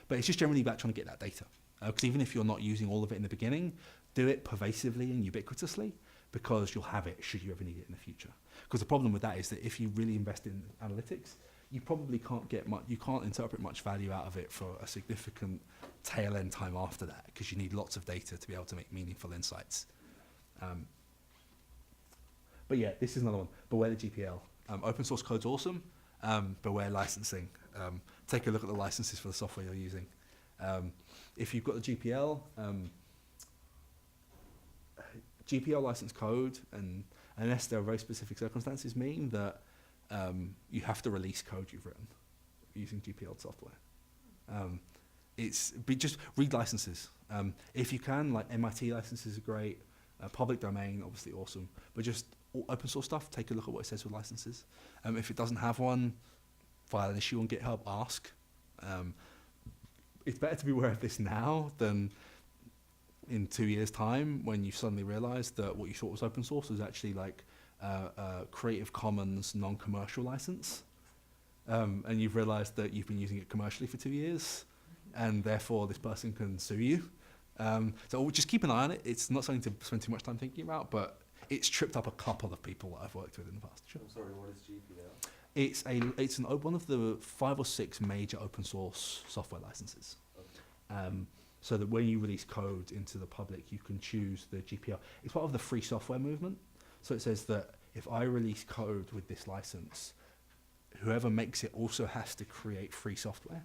But it's just generally about trying to get that data. Because even if you're not using all of it in the beginning, do it pervasively and ubiquitously, because you'll have it should you ever need it in the future. Because the problem with that is that if you really invest in analytics, you probably can't get much, you can't interpret much value out of it for a significant tail end time after that, because you need lots of data to be able to make meaningful insights. But yeah, this is another one. Beware the GPL. Open source code's awesome. Beware licensing. Take a look at the licenses for the software you're using. If you've got the GPL, GPL license code, and unless there are very specific circumstances, mean that you have to release code you've written using GPL software. Just read licenses. If you can, like MIT licenses are great. Public domain, obviously awesome. But just open source stuff, take a look at what it says with licenses. If it doesn't have one, file an issue on GitHub, ask. It's better to be aware of this now than in 2 years' time when you suddenly realise that what you thought was open source was actually like a Creative Commons non-commercial license, and you've realised that you've been using it commercially for 2 years, and therefore this person can sue you. So just keep an eye on it. It's not something to spend too much time thinking about, but it's tripped up a couple of people that I've worked with in the past. Sure. I'm sorry, what is GPL? It's one of the 5 or 6 major open source software licenses. Okay. So that when you release code into the public, you can choose the GPL. It's part of the free software movement. So it says that if I release code with this license, whoever makes it also has to create free software.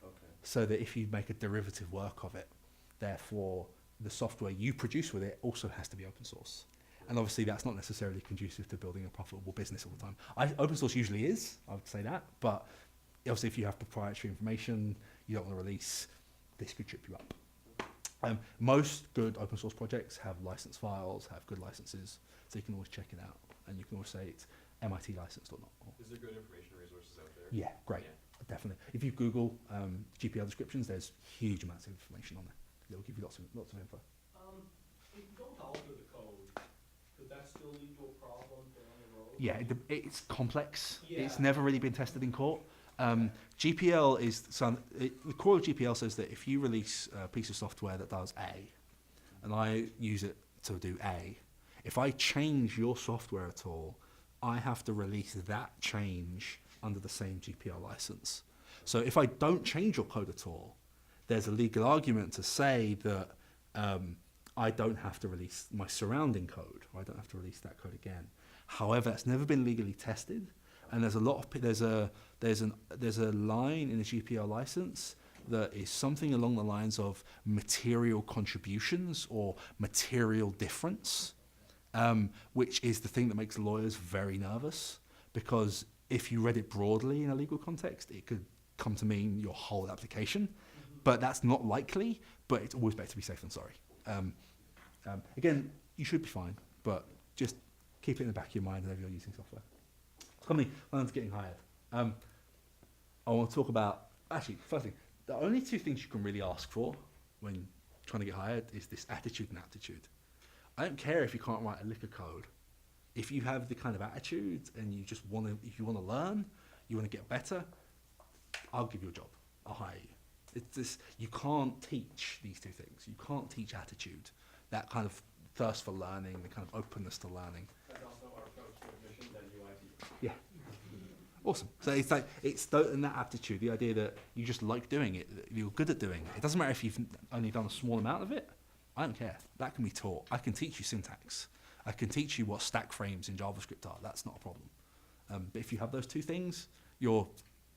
Okay. So that if you make a derivative work of it, therefore the software you produce with it also has to be open source. And obviously that's not necessarily conducive to building a profitable business all the time. Open source usually is, I would say that, but obviously if you have proprietary information you don't want to release, this could trip you up. Most good open source projects have license files, have good licenses, so you can always check it out, and you can always say it's MIT licensed or not. Is there good information resources out there? Yeah, great, definitely. If you Google GPL descriptions, there's huge amounts of information on there. They'll give you lots of info. If you don't alter the code, could that still lead to a problem down the road? Yeah, it's complex. Yeah. It's never really been tested in court. GPL is the core of GPL says that if you release a piece of software that does A, and I use it to do A, if I change your software at all, I have to release that change under the same GPL license. So if I don't change your code at all, there's a legal argument to say that I don't have to release my surrounding code, or I don't have to release that code again. However, that's never been legally tested, and there's a lot of there's a line in the GPL license that is something along the lines of material contributions or material difference, which is the thing that makes lawyers very nervous, because if you read it broadly in a legal context, it could come to mean your whole application, but that's not likely, but it's always better to be safe than sorry. Again, you should be fine, but just keep it in the back of your mind whenever you're using software. Coming on to getting hired. I want to talk about, actually, first thing, the only 2 things you can really ask for when trying to get hired is this attitude and aptitude. I don't care if you can't write a lick of code. If you have the kind of attitude and you just want to, if you want to learn, you want to get better, I'll give you a job. I'll hire you. It's this, you can't teach these 2 things. You can't teach attitude, that kind of thirst for learning, the kind of openness to learning. That's also our approach to admissions at UIT. Yeah. Awesome. So it's like, and that aptitude, the idea that you just like doing it, that you're good at doing it. It doesn't matter if you've only done a small amount of it. I don't care. That can be taught. I can teach you syntax. I can teach you what stack frames in JavaScript are. That's not a problem. But if you have those 2 things, you're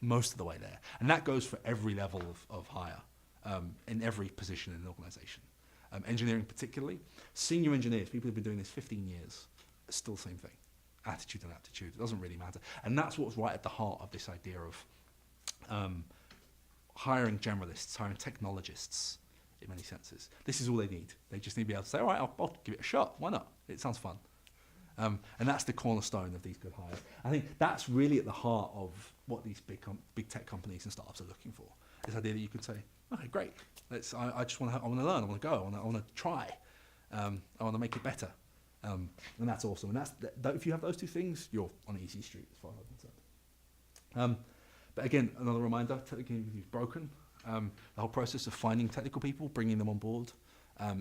most of the way there. And that goes for every level of hire, in every position in an organization. Engineering particularly. Senior engineers, people who've been doing this 15 years, it's still the same thing. Attitude and aptitude. It doesn't really matter. And that's what's right at the heart of this idea of hiring generalists, hiring technologists in many senses. This is all they need. They just need to be able to say, all right, I'll give it a shot. Why not? It sounds fun. And that's the cornerstone of these good hires. I think that's really at the heart of what these big tech companies and startups are looking for. This idea that you can say, okay, great. I just want to learn. I want to go. I want to try. I want to make it better. And that's awesome. And if you have those 2 things, you're on an easy street as far as I'm concerned. But again, another reminder: technical interview is broken. The whole process of finding technical people, bringing them on board,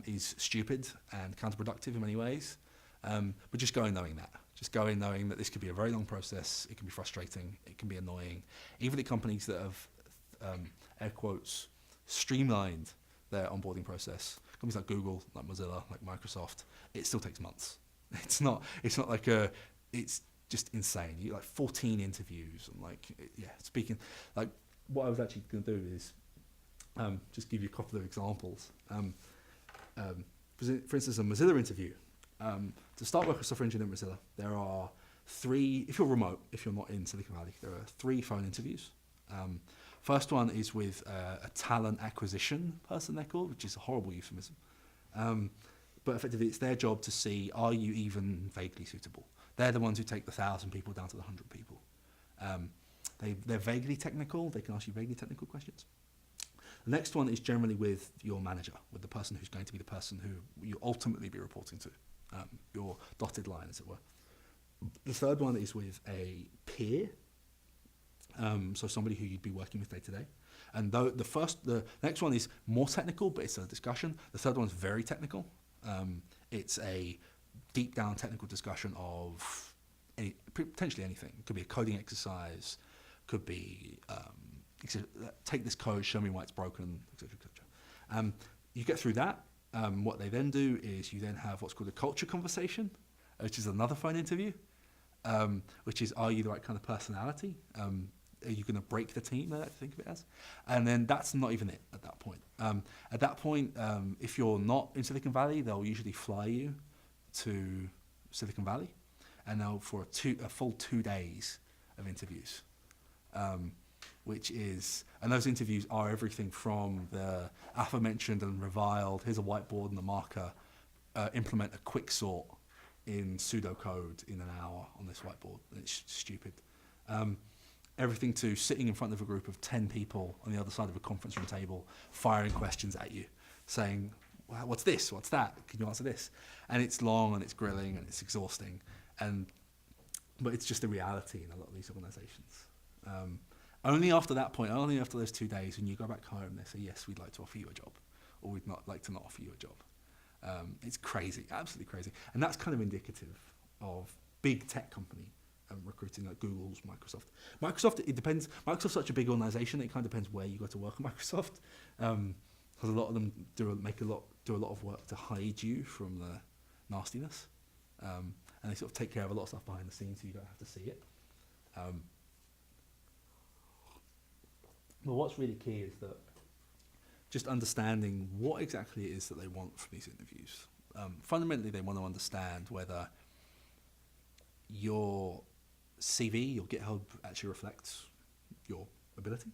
is stupid and counterproductive in many ways. But just go in knowing that. Just go in knowing that this could be a very long process. It can be frustrating. It can be annoying. Even the companies that have, air quotes, streamlined their onboarding process, companies like Google, like Mozilla, like Microsoft, it still takes months. It's not like it's just insane. You like 14 interviews and speaking, like what I was actually going to do is just give you a couple of examples. For instance, a Mozilla interview. To start working with software engineering in Mozilla, there are 3, if you're remote, if you're not in Silicon Valley, there are 3 phone interviews. First one is with a talent acquisition person, they're called, which is a horrible euphemism. But effectively, it's their job to see, are you even vaguely suitable? They're the ones who take the 1,000 people down to the 100 people. They're vaguely technical. They can ask you vaguely technical questions. The next one is generally with your manager, with the person who's going to be the person who you ultimately be reporting to, your dotted line, as it were. The third one is with a peer, so somebody who you'd be working with day to day. And though the next one is more technical, but it's a discussion. The third one is very technical. It's a deep down technical discussion of potentially anything. It could be a coding exercise, could be take this code, show me why it's broken, etc., etc. You get through that. What they then do is you then have what's called a culture conversation, which is another phone interview, which is, are you the right kind of personality? Are you going to break the team? I like to think of it as. And then that's not even it at that point. At that point, if you're not in Silicon Valley, they'll usually fly you to Silicon Valley, and they'll for a full 2 days of interviews, and those interviews are everything from the aforementioned and reviled, here's a whiteboard and a marker, implement a quick sort in pseudocode in an hour on this whiteboard, and it's stupid. Everything to sitting in front of a group of 10 people on the other side of a conference room table, firing questions at you, saying, well, what's this, what's that, can you answer this? And it's long and it's grilling and it's exhausting, but it's just a reality in a lot of these organizations. Only after that point, only after those 2 days, when you go back home, they say, yes, we'd like to offer you a job, or we'd not like to not offer you a job. It's crazy, absolutely crazy. And that's kind of indicative of big tech company recruiting, like Google's, Microsoft. Microsoft, it depends. Microsoft's such a big organization, it kind of depends where you go to work at Microsoft. Because a lot of them do a lot of work to hide you from the nastiness. And they sort of take care of a lot of stuff behind the scenes so you don't have to see it. But what's really key is that just understanding what exactly it is that they want from these interviews. Fundamentally, they want to understand whether your CV, your GitHub, actually reflects your abilities.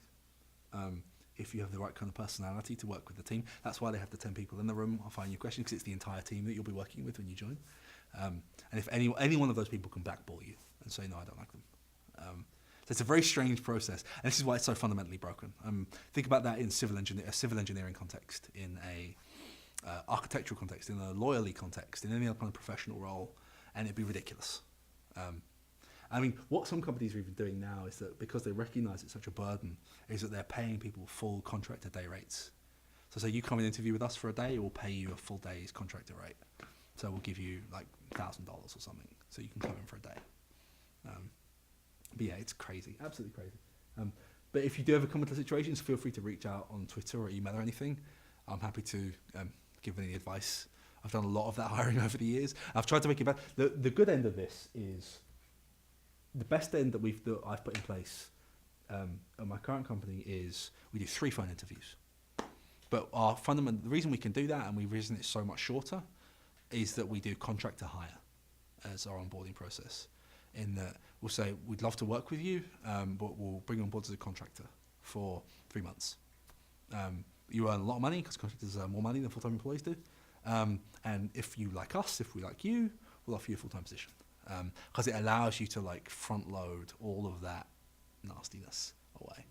If you have the right kind of personality to work with the team. That's why they have the 10 people in the room offering you questions, because it's the entire team that you'll be working with when you join. And if any one of those people can blackball you and say, no, I don't like them. So it's a very strange process, and this is why it's so fundamentally broken. Think about that in a civil engineering context, in a architectural context, in a lawyerly context, in any other kind of professional role, and it'd be ridiculous. I mean, what some companies are even doing now is that because they recognise it's such a burden, is that they're paying people full contractor day rates. So say you come and interview with us for a day, we'll pay you a full day's contractor rate. So we'll give you like $1,000 or something, so you can come in for a day. But yeah, it's crazy, absolutely crazy. But if you do ever come into situations, feel free to reach out on Twitter or email or anything. I'm happy to give any advice. I've done a lot of that hiring over the years. I've tried to make it better. The good end of this is, the best end that I've put in place at my current company is we do 3 phone interviews. But the reason we can do that, and the reason it's so much shorter, is that we do contract to hire as our onboarding process. In that we'll say, we'd love to work with you, but we'll bring you on board as a contractor for 3 months. You earn a lot of money, because contractors earn more money than full-time employees do. And if you like us, if we like you, we'll offer you a full-time position. Because it allows you to like front load all of that nastiness away.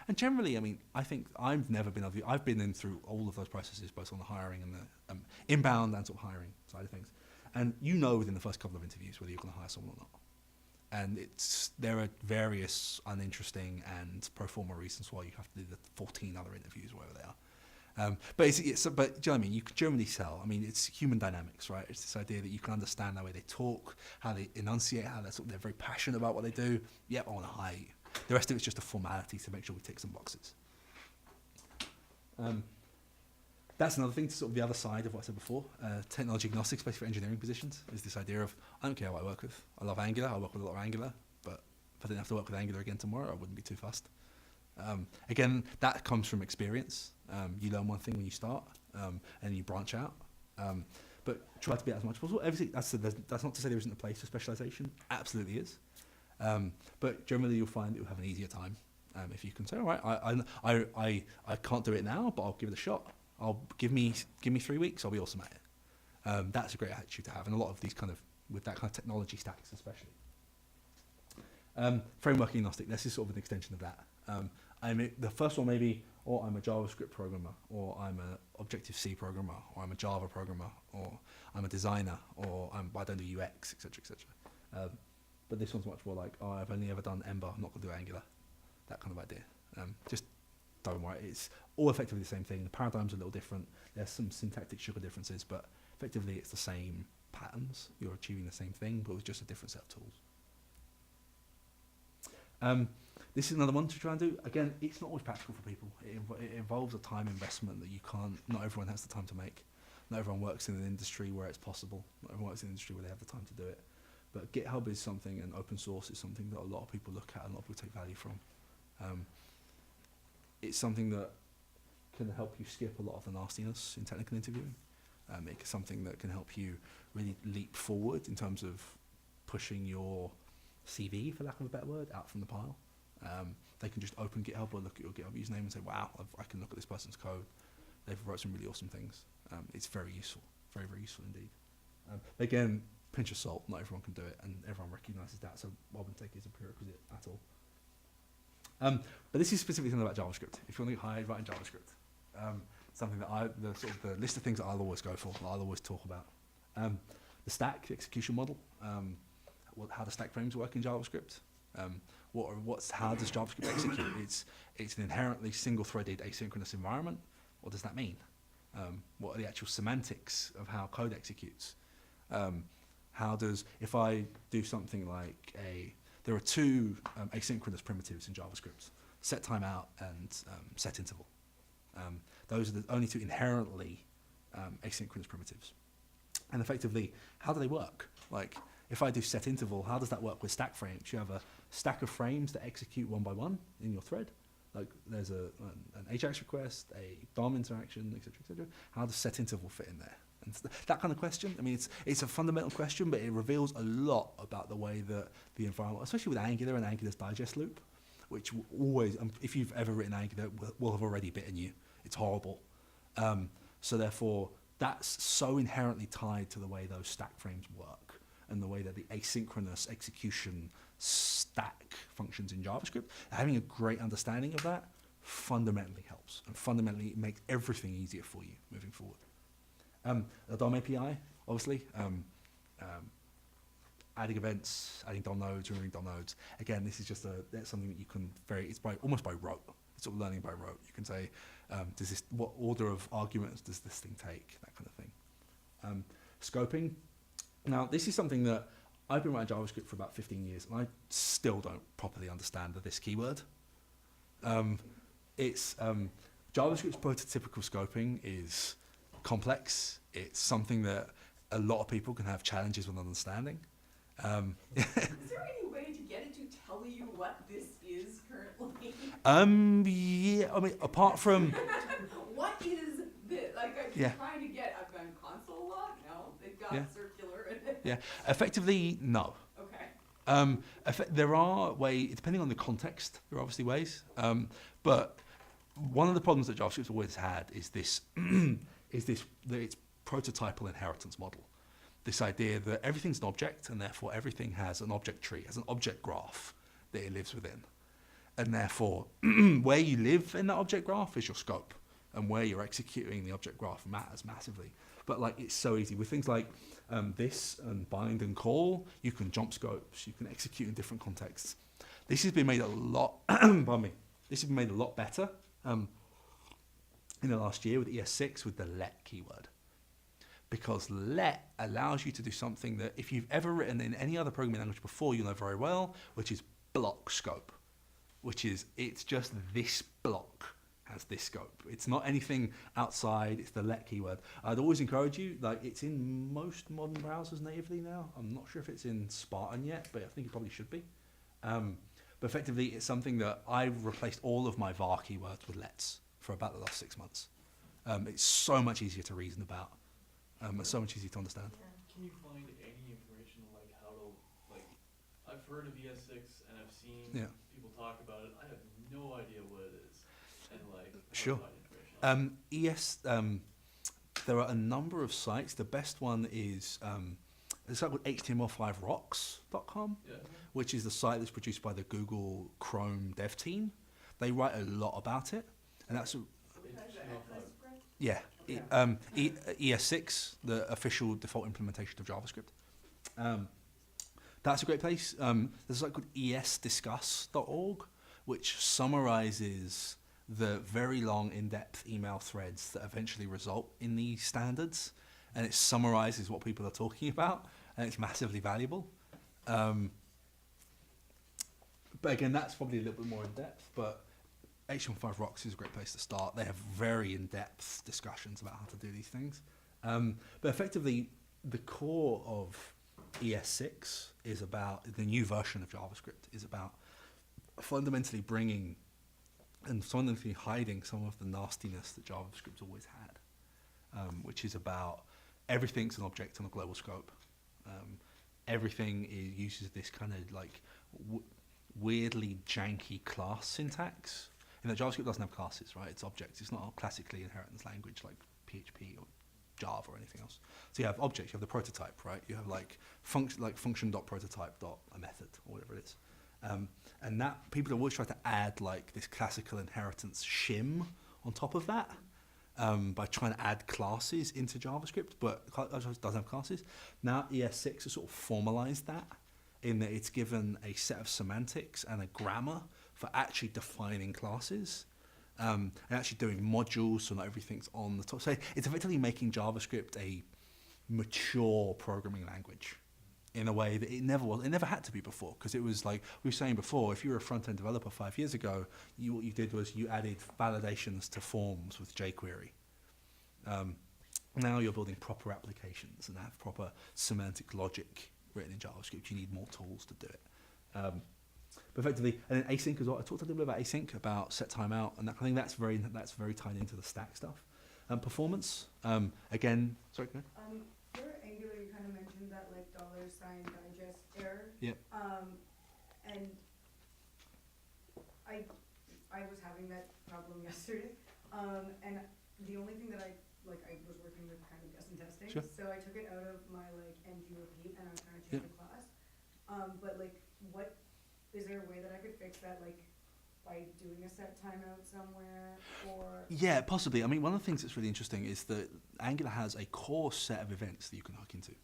And generally, I mean, I think I've been in through all of those processes, both on the hiring and the inbound and sort of hiring side of things. And you know within the first couple of interviews whether you're going to hire someone or not. And there are various uninteresting and pro forma reasons why you have to do the 14 other interviews, wherever they are. But do you know what I mean? You can generally tell. I mean, it's human dynamics, right? It's this idea that you can understand the way they talk, how they enunciate, how they're very passionate about what they do. Yep, I want to hire you. The rest of it's just a formality to make sure we tick some boxes. That's another thing, to sort of the other side of what I said before. Technology agnostic, especially for engineering positions, is this idea of, I don't care who I work with. I love Angular, I work with a lot of Angular, but if I didn't have to work with Angular again tomorrow, I wouldn't be too fussed. Again, that comes from experience. You learn one thing when you start, and you branch out. But try to be as much as possible. That's not to say there isn't a place for specialization. Absolutely is. But generally, you'll find that you'll have an easier time if you can say, all right, I can't do it now, but I'll give it a shot. Give me 3 weeks, I'll be awesome at it. That's a great attitude to have, and a lot of these with that kind of technology stacks especially. Framework agnostic. This is sort of an extension of that. The first one maybe, or I'm a JavaScript programmer, or I'm an Objective-C programmer, or I'm a Java programmer, or I'm a designer, or I don't do UX, etc., etc. But this one's much more like, oh, I've only ever done Ember, I'm not going to do Angular. That kind of idea. Just don't worry. It's all effectively the same thing. The paradigm's a little different. There's some syntactic sugar differences, but effectively it's the same patterns. You're achieving the same thing, but with just a different set of tools. This is another one to try and do. Again, it's not always practical for people. It involves a time investment that you can't, not everyone has the time to make. Not everyone works in an industry where it's possible. Not everyone works in an industry where they have the time to do it. But GitHub is something, and open source is something that a lot of people look at and a lot of people take value from. It's something that can help you skip a lot of the nastiness in technical interviewing. It's something that can help you really leap forward in terms of pushing your CV, for lack of a better word, out from the pile. They can just open GitHub or look at your GitHub username and say, wow, I can look at this person's code. They've wrote some really awesome things. It's very useful, very, very useful indeed. Again, pinch of salt, not everyone can do it, and everyone recognises that, so I wouldn't take it as a prerequisite at all. But this is specifically something about JavaScript. If you want to get hired, write in JavaScript. Something that the list of things that I'll always go for, that I'll always talk about. The stack, the execution model, how the stack frames work in JavaScript. How does JavaScript execute? It's an inherently single-threaded asynchronous environment. What does that mean? What are the actual semantics of how code executes? If I do something like there are two asynchronous primitives in JavaScript, set timeout and set interval. Those are the only two inherently asynchronous primitives. And effectively, how do they work? Like, if I do set interval, how does that work with stack frames? You have a stack of frames that execute one by one in your thread. Like, there's an AJAX request, a DOM interaction, etc., etc. How does set interval fit in there? And that kind of question. I mean, it's a fundamental question, but it reveals a lot about the way that the environment, especially with Angular and Angular's digest loop, which always, if you've ever written Angular, will have already bitten you. It's horrible. So therefore, that's so inherently tied to the way those stack frames work and the way that the asynchronous execution stack functions in JavaScript. Having a great understanding of that fundamentally helps, and fundamentally makes everything easier for you moving forward. The DOM API, obviously, adding events, adding DOM nodes, removing DOM nodes. Again, this is just that's something that you can almost by rote. It's sort of learning by rote. You can say, what order of arguments does this thing take? That kind of thing. Scoping. Now, this is something that I've been writing JavaScript for about 15 years, and I still don't properly understand this keyword. JavaScript's prototypical scoping is complex. It's something that a lot of people can have challenges with understanding. Is there any way to get it to tell you what this is currently? Yeah, I mean, apart from... What is this? Like, I'm Yeah. trying to get, I've done console a lot. No, they've got Yeah. circular in it. Yeah, effectively, no. Okay. There are ways, depending on the context, there are obviously ways. But one of the problems that JavaScript's always had is this, that its prototypal inheritance model. This idea that everything's an object, and therefore everything has an object tree, has an object graph that it lives within. And therefore, where you live in that object graph is your scope, and where you're executing the object graph matters massively. But like, it's so easy with things like this and bind and call. You can jump scopes. You can execute in different contexts. This has been made a lot. Pardon me. This has been made a lot better in the last year with ES6 with the let keyword, because let allows you to do something that if you've ever written in any other programming language before, you know very well, which is block scope, which is it's just this block has this scope. It's not anything outside, it's the let keyword. I'd always encourage you, like, it's in most modern browsers natively now. I'm not sure if it's in Spartan yet, but I think it probably should be. But effectively, it's something that I've replaced all of my var keywords with lets for about the last 6 months. It's so much easier to reason about. It's so much easier to understand. Can you find any information like how to, like, I've heard of ES6 and I've seen people talk about it. I have no idea what it is. And like, Sure. Find information on it. There are a number of sites. The best one is there's a site called HTML5rocks.com, Yeah. which is the site that's produced by the Google Chrome dev team. They write a lot about it, and that's ES6, the official default implementation of JavaScript. That's a great place. There's a site called esdiscuss.org, which summarizes the very long, in-depth email threads that eventually result in these standards, and it summarizes what people are talking about, and it's massively valuable. But again, that's probably a little bit more in-depth, but HTML5rocks is a great place to start. They have very in-depth discussions about how to do these things. But effectively, the core of ES6 is about, the new version of JavaScript is about fundamentally bringing and fundamentally hiding some of the nastiness that JavaScript's always had, which is about everything's an object on a global scope. Everything uses this kind of like weirdly janky class syntax. You know, JavaScript doesn't have classes, right? It's objects. It's not a classically inheritance language like PHP or Java or anything else. So you have objects, you have the prototype, right? You have like function.prototype.a-method or whatever it is. And that people always try to add like this classical inheritance shim on top of that by trying to add classes into JavaScript, but JavaScript doesn't have classes. Now ES6 has sort of formalized that in that it's given a set of semantics and a grammar for actually defining classes. And actually doing modules so not everything's on the top. So it's effectively making JavaScript a mature programming language in a way that it never was. It never had to be before, because it was like we were saying before, if you were a front-end developer 5 years ago, what you did was you added validations to forms with jQuery. Now you're building proper applications and have proper semantic logic written in JavaScript. You need more tools to do it. But effectively, and then async as well. I talked a little bit about async, about set timeout, and that kind of thing. That's very tied into the stack stuff. Performance, again. Sorry, go ahead. For Angular, you kind of mentioned that like $sign digest error. Yep. And I was having that problem yesterday. And the only thing that I was working with kind of guessing testing. Sure. So I took it out of my like ng repeat and I was trying to change the class. But like, what is there a way that I could fix that, like by doing a set timeout somewhere, or? Yeah, possibly. I mean, one of the things that's really interesting is that Angular has a core set of events that you can hook into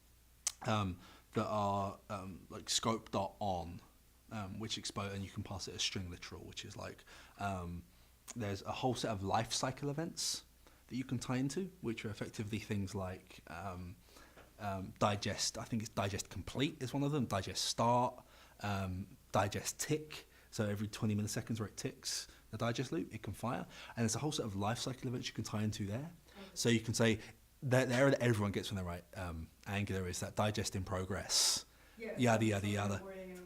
that are like scope.on, which expose, and you can pass it as string literal, which is like there's a whole set of life cycle events that you can tie into, which are effectively things like digest. I think it's digest complete is one of them. Digest start, digest tick. So every 20 milliseconds where it ticks the digest loop, it can fire. And there's a whole set of life cycle events you can tie into there. So you can say the error that everyone gets when they write Angular is that digest in progress. Yada yada yada.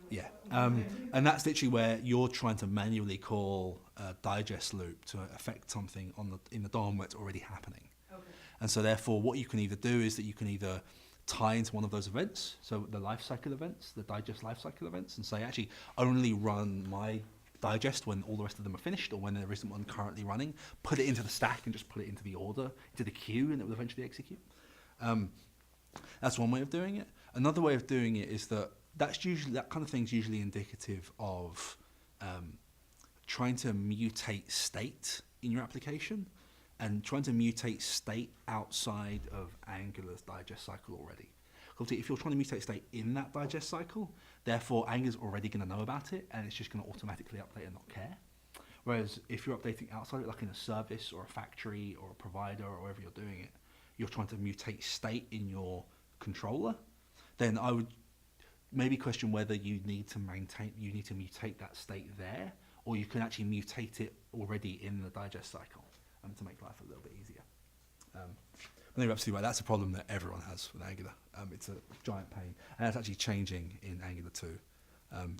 Yeah, and that's literally where you're trying to manually call a digest loop to affect something in the DOM where it's already happening. Okay. And so therefore, what you can either do is that you can either tie into one of those events, so the lifecycle events, the digest lifecycle events, and say actually only run my digest when all the rest of them are finished, or when there isn't one currently running. Put it into the stack and just put it into the order, into the queue, and it will eventually execute. That's one way of doing it. Another way of doing it is that that kind of thing's usually indicative of trying to mutate state in your application and trying to mutate state outside of Angular's digest cycle already. If you're trying to mutate state in that digest cycle, therefore Angular's already going to know about it and it's just going to automatically update and not care. Whereas if you're updating outside it, like in a service or a factory or a provider or wherever you're doing it, you're trying to mutate state in your controller, then I would maybe question whether you need to mutate that state there, or you can actually mutate it already in the digest cycle to make life a little bit easier. I think you're absolutely right. That's a problem that everyone has with Angular. It's a giant pain, and it's actually changing in Angular 2,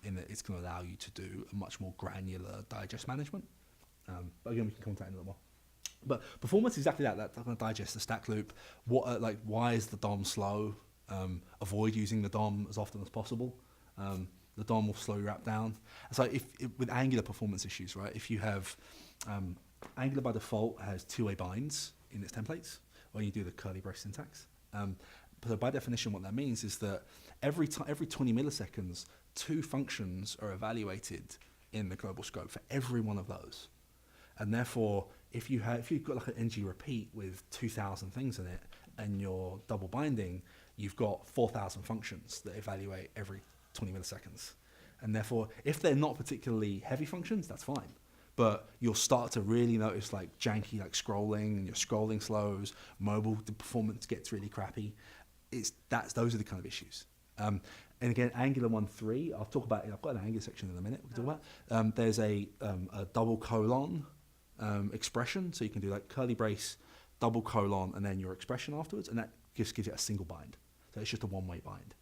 in that it's going to allow you to do a much more granular digest management. But again, we can come to that in a little more. But performance is exactly that. That's going to digest the stack loop. Why is the DOM slow? Avoid using the DOM as often as possible. The DOM will slow your app down. So with Angular performance issues, right? If you have Angular by default has two-way binds in its templates when you do the curly brace syntax. So by definition, what that means is that every 20 milliseconds, 2 functions are evaluated in the global scope for every one of those. And therefore, if you've got like an ng repeat with 2,000 things in it, and you're double binding, you've got 4,000 functions that evaluate every 20 milliseconds. And therefore, if they're not particularly heavy functions, that's fine. But you'll start to really notice like janky, like scrolling, and your scrolling slows, mobile, the performance gets really crappy. Those are the kind of issues. And again, Angular 1.3, I'll talk about it. I've got an Angular section in a minute we can talk about. There's a double colon expression, so you can do like curly brace, double colon, and then your expression afterwards, and that just gives it a single bind. So it's just a one-way bind.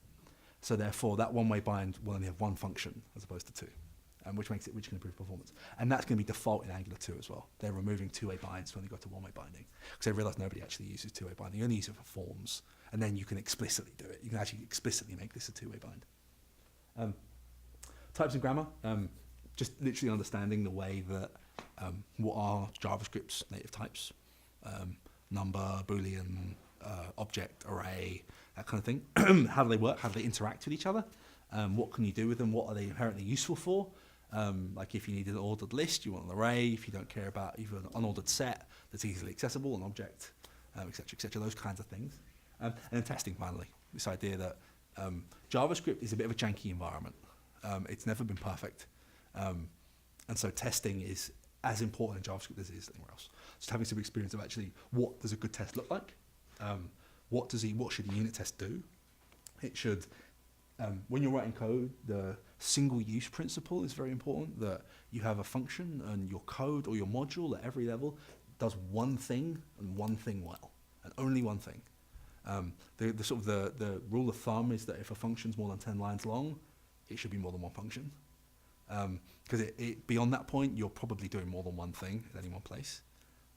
So therefore, that one-way bind will only have one function as opposed to 2, which can improve performance. And that's going to be default in Angular 2 as well. They're removing 2-way binds when they go to one-way binding, because they realize nobody actually uses 2-way binding. You only use it for forms, and then you can explicitly do it. You can actually explicitly make this a 2-way bind. Types and grammar, just literally understanding the way that what are JavaScript's native types, number, Boolean, object, array, that kind of thing. How do they work? How do they interact with each other? What can you do with them? What are they inherently useful for? Like if you need an ordered list, you want an array. If you don't care about even an unordered set that's easily accessible, an object, et cetera, those kinds of things. And then testing, finally. This idea that JavaScript is a bit of a janky environment. It's never been perfect. And so testing is as important in JavaScript as it is anywhere else. Just having some experience of actually what does a good test look like? What should a unit test do? It should, when you're writing code, the single use principle is very important, that you have a function and your code or your module at every level does one thing and one thing well, and only one thing. The rule of thumb is that if a function's more than 10 lines long, it should be more than one function. Because beyond that point, you're probably doing more than one thing at any one place.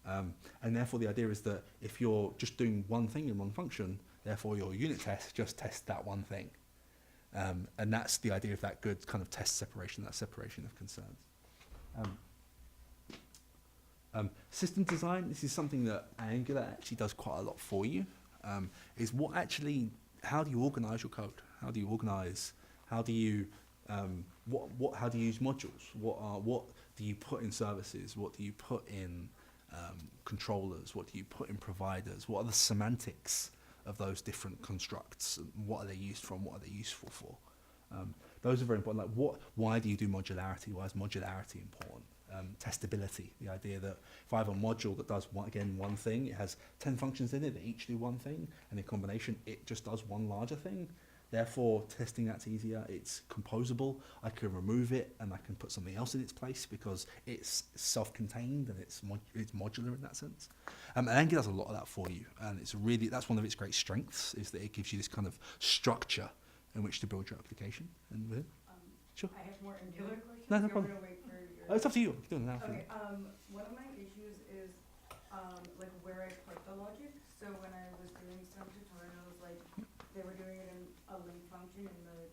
And therefore the idea is that if you're just doing one thing in one function, therefore your unit test just tests that one thing. And that's the idea of that good kind of test separation, that separation of concerns. System design, this is something that Angular actually does quite a lot for you, is how do you organize your code? How do you organize, how do you use modules? What do you put in services? What do you put in controllers? What do you put in providers? What are the semantics of those different constructs? What are they used for and what are they useful for? Those are very important. Like why do you do modularity? Why is modularity important? Testability, the idea that if I have a module that does one thing, it has 10 functions in it that each do one thing, and in combination it just does one larger thing. Therefore, testing that's easier. It's composable. I can remove it and I can put something else in its place because it's self-contained and it's modular in that sense. And Angular does a lot of that for you, and that's one of its great strengths, is that it gives you this kind of structure in which to build your application. And sure. I have more Angular questions. No so problem. I'm gonna wait for your. It's up to you. You're doing it now. Okay. One of my issues is like where I put the logic. So when I was doing some tutorials, like they were doing it in a link function in the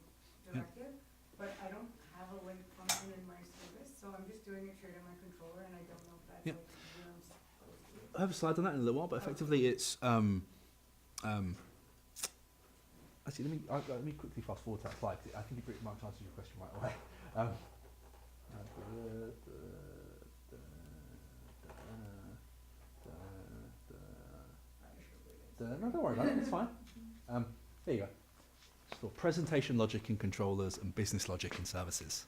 directive, but I don't have a link function in my service, so I'm just doing it straight in my controller, and I don't know if that's like where I'm supposed to. I have a slide on that in a little while, but effectively it's actually let me quickly fast forward to that slide, 'cause I think it pretty much answers your question right away. No, don't worry about it, it's fine. There you go. So presentation logic in controllers and business logic in services.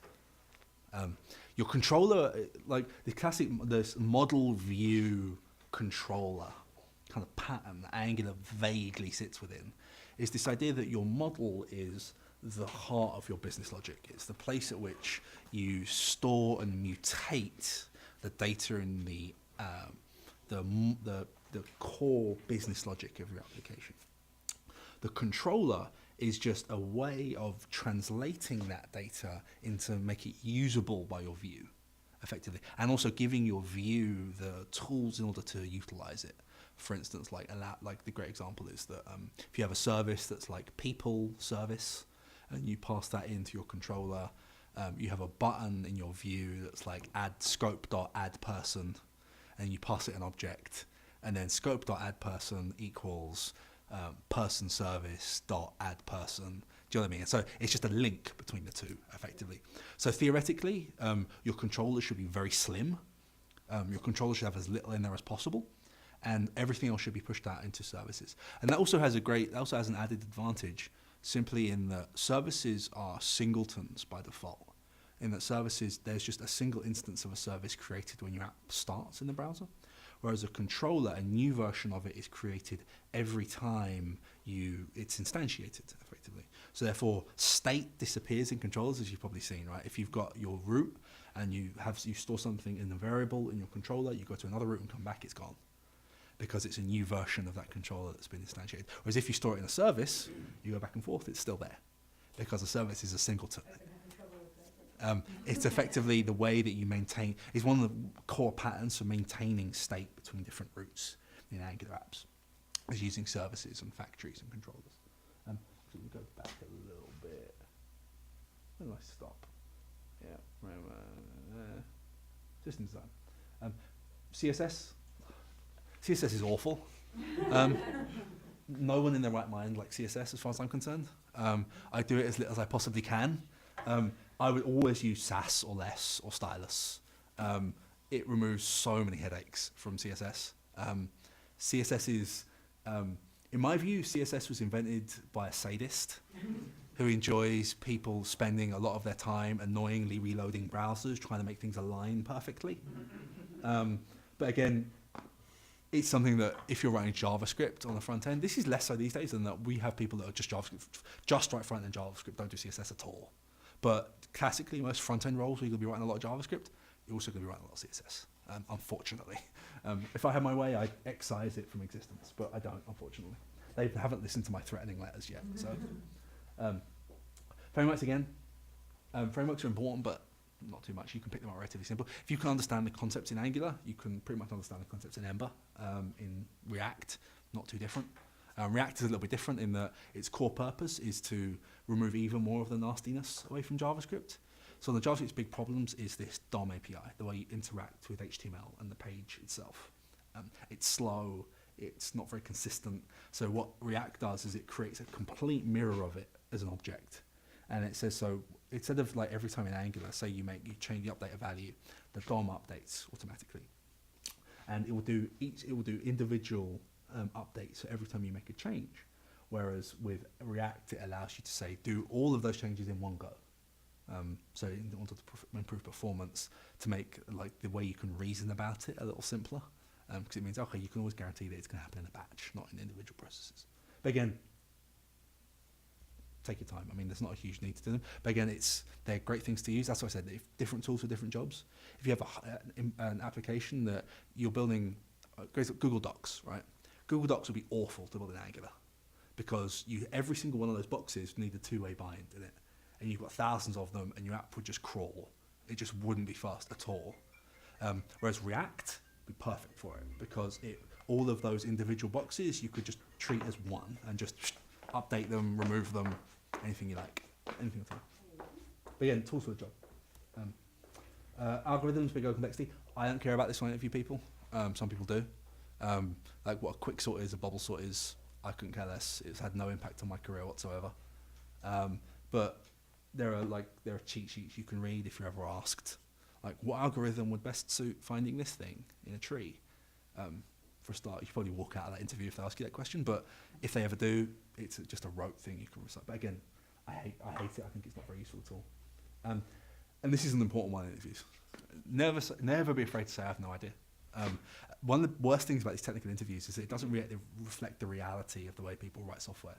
Your controller, like the classic, this model view controller kind of pattern that Angular vaguely sits within, is this idea that your model is the heart of your business logic. It's the place at which you store and mutate the data in the core business logic of your application. The controller is just a way of translating that data into make it usable by your view, effectively, and also giving your view the tools in order to utilize it. For instance, like the great example is that if you have a service that's like people service, and you pass that into your controller, you have a button in your view that's like add scope.addPerson, and you pass it an object, and then scope.addPerson equals person service dot add person. Do you know what I mean? So it's just a link between the two, effectively. So theoretically, your controller should be very slim. Your controller should have as little in there as possible, and everything else should be pushed out into services. And that also has an added advantage, simply in that services are singletons by default. In that services, there's just a single instance of a service created when your app starts in the browser, whereas a controller, a new version of it is created every time it's instantiated, effectively. So therefore, state disappears in controllers, as you've probably seen, right? If you've got your root and you store something in a variable in your controller, you go to another root and come back, it's gone, because it's a new version of that controller that's been instantiated. Whereas if you store it in a service, you go back and forth, it's still there, because a service is a singleton. It's effectively the way that you maintain, is one of the core patterns for maintaining state between different roots in Angular apps, is using services and factories and controllers. So we go back a little bit. Where do I stop? Yeah, right, just in design. CSS. CSS is awful. No one in their right mind likes CSS as far as I'm concerned. I do it as little as I possibly can. I would always use Sass or less or stylus. It removes so many headaches from CSS. CSS is, in my view, CSS was invented by a sadist who enjoys people spending a lot of their time annoyingly reloading browsers, trying to make things align perfectly. But again, it's something that if you're writing JavaScript on the front end, this is less so these days than that we have people that are just JavaScript, just write front end JavaScript, don't do CSS at all. But classically, most front end roles where you're going to be writing a lot of JavaScript, you're also going to be writing a lot of CSS, unfortunately. If I had my way, I'd excise it from existence, but I don't, unfortunately. They haven't listened to my threatening letters yet. So, frameworks again. Frameworks are important, but not too much. You can pick them up relatively simple. If you can understand the concepts in Angular, you can pretty much understand the concepts in Ember. In React, not too different. React is a little bit different in that its core purpose is to remove even more of the nastiness away from JavaScript. So the JavaScript's big problems is this DOM API, the way you interact with HTML and the page itself. It's slow, it's not very consistent. So what React does is it creates a complete mirror of it as an object. And it says, so instead of like every time in Angular, say you change the update a value, the DOM updates automatically. And it will do individual updates every time you make a change. Whereas with React, it allows you to say, do all of those changes in one go. So in order to improve performance, to make like the way you can reason about it a little simpler, because it means, okay, you can always guarantee that it's going to happen in a batch, not in individual processes. But again, take your time. I mean, there's not a huge need to do them. But again, they're great things to use. That's why I said, if different tools for different jobs. If you have an application that you're building, Google Docs, right? Google Docs would be awful to build in Angular, because every single one of those boxes need a two-way bind in it. And you've got thousands of them, and your app would just crawl. It just wouldn't be fast at all. Whereas React would be perfect for it, because all of those individual boxes you could just treat as one and just update them, remove them, anything you like, anything at all. But again, tools for the job. Algorithms, big O complexity. I don't care about this one, a few people. Some people do. Like what a quick sort is, a bubble sort is, I couldn't care less. It's had no impact on my career whatsoever. But there are cheat sheets you can read if you're ever asked, like what algorithm would best suit finding this thing in a tree. For a start, you should probably walk out of that interview if they ask you that question. But if they ever do, it's just a rote thing you can recite. But again, I hate it. I think it's not very useful at all. And this is an important one in interviews. Never be afraid to say I have no idea. One of the worst things about these technical interviews is that it doesn't really reflect the reality of the way people write software.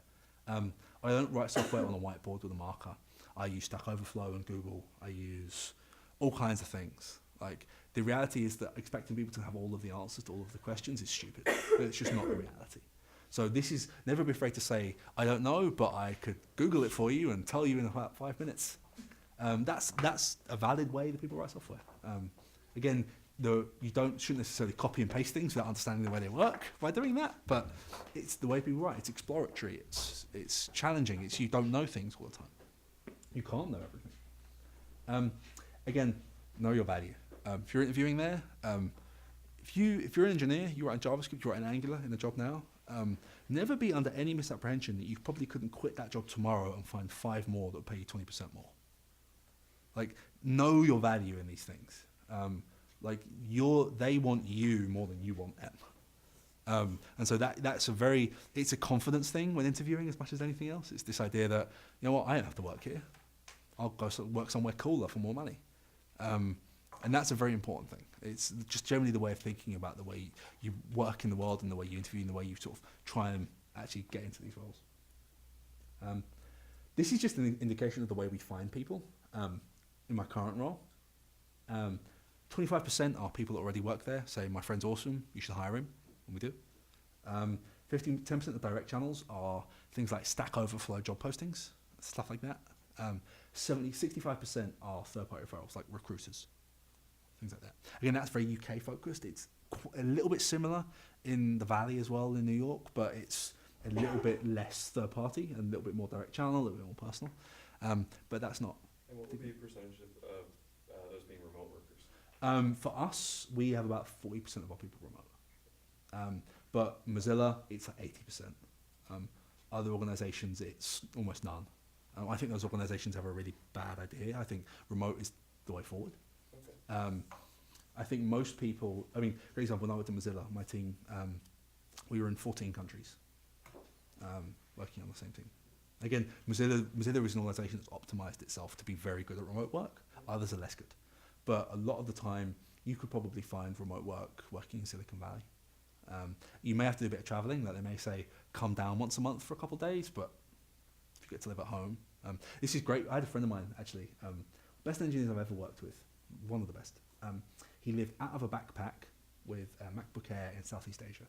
I don't write software on a whiteboard with a marker. I use Stack Overflow and Google. I use all kinds of things. Like, the reality is that expecting people to have all of the answers to all of the questions is stupid. It's just not the reality. So this is, never be afraid to say, I don't know, but I could Google it for you and tell you in about 5 minutes. That's a valid way that people write software. Again, you shouldn't necessarily copy and paste things without understanding the way they work by doing that, but it's the way people write. It's exploratory, it's challenging, you don't know things all the time. You can't know everything. Again, know your value. If you're interviewing there, if you're an engineer, you write in JavaScript, you write in Angular in the job now, Never be under any misapprehension that you probably couldn't quit that job tomorrow and find 5 more that will pay you 20% more. Like, know your value in these things. They want you more than you want them. And so that's it's a confidence thing when interviewing as much as anything else. It's this idea that, you know what, I don't have to work here. I'll go work somewhere cooler for more money. And that's a very important thing. It's just generally the way of thinking about the way you work in the world and the way you interview and the way you sort of try and actually get into these roles. This is just an indication of the way we find people in my current role. 25% are people that already work there, say, my friend's awesome, you should hire him, and we do. 10% of direct channels are things like Stack Overflow job postings, stuff like that. 65% are third-party referrals, like recruiters, things like that. Again, that's very UK focused. It's a little bit similar in the Valley as well in New York, but it's a little bit less third-party and a little bit more direct channel, a little bit more personal. But that's not. And what would be a percentage of those being remote workers? For us, we have about 40% of our people remote. But Mozilla, it's like 80%. Other organizations, it's almost none. I think those organizations have a really bad idea. I think remote is the way forward. Okay. I think most people, for example, when I went to Mozilla, my team, we were in 14 countries working on the same team. Again, Mozilla is an organization that's optimized itself to be very good at remote work. Others are less good. But a lot of the time, you could probably find remote work working in Silicon Valley. You may have to do a bit of traveling, like they may say, come down once a month for a couple of days, but if you get to live at home. This is great. I had a friend of mine, actually, best engineers I've ever worked with, one of the best. He lived out of a backpack with a MacBook Air in Southeast Asia.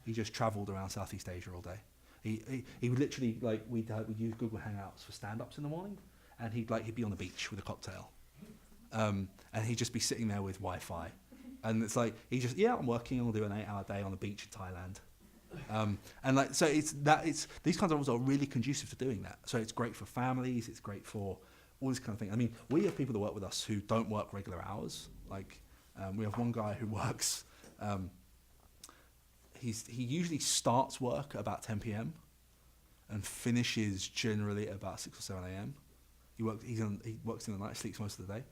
He just traveled around Southeast Asia all day. He would literally, we'd use Google Hangouts for stand-ups in the morning, and he'd be on the beach with a cocktail. And he'd just be sitting there with Wi-Fi. And it's like, I'm working, I'll do an 8-hour day on the beach in Thailand. These kinds of roles are really conducive to doing that. So it's great for families, it's great for all this kind of thing. We have people that work with us who don't work regular hours. We have one guy who works, he usually starts work at about 10 p.m. and finishes generally at about 6 or 7 a.m. He works in the night, sleeps most of the day.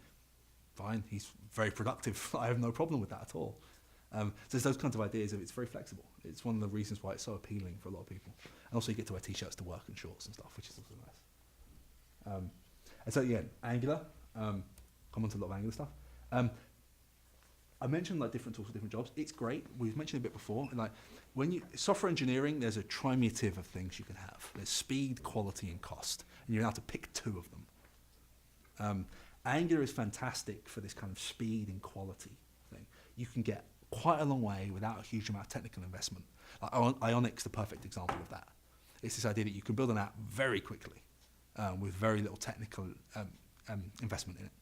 Fine, he's very productive. I have no problem with that at all. So there's those kinds of ideas of it's very flexible. It's one of the reasons why it's so appealing for a lot of people. And also you get to wear t-shirts to work and shorts and stuff, which is also nice. And so yeah, Angular, come on to a lot of Angular stuff. I mentioned different tools for different jobs. It's great. We've mentioned it a bit before. When software engineering, there's a trimeative of things you can have. There's speed, quality, and cost, and you're allowed to pick 2 of them. Angular is fantastic for this kind of speed and quality thing. You can get quite a long way without a huge amount of technical investment. Ionic's the perfect example of that. It's this idea that you can build an app very quickly with very little technical investment in it.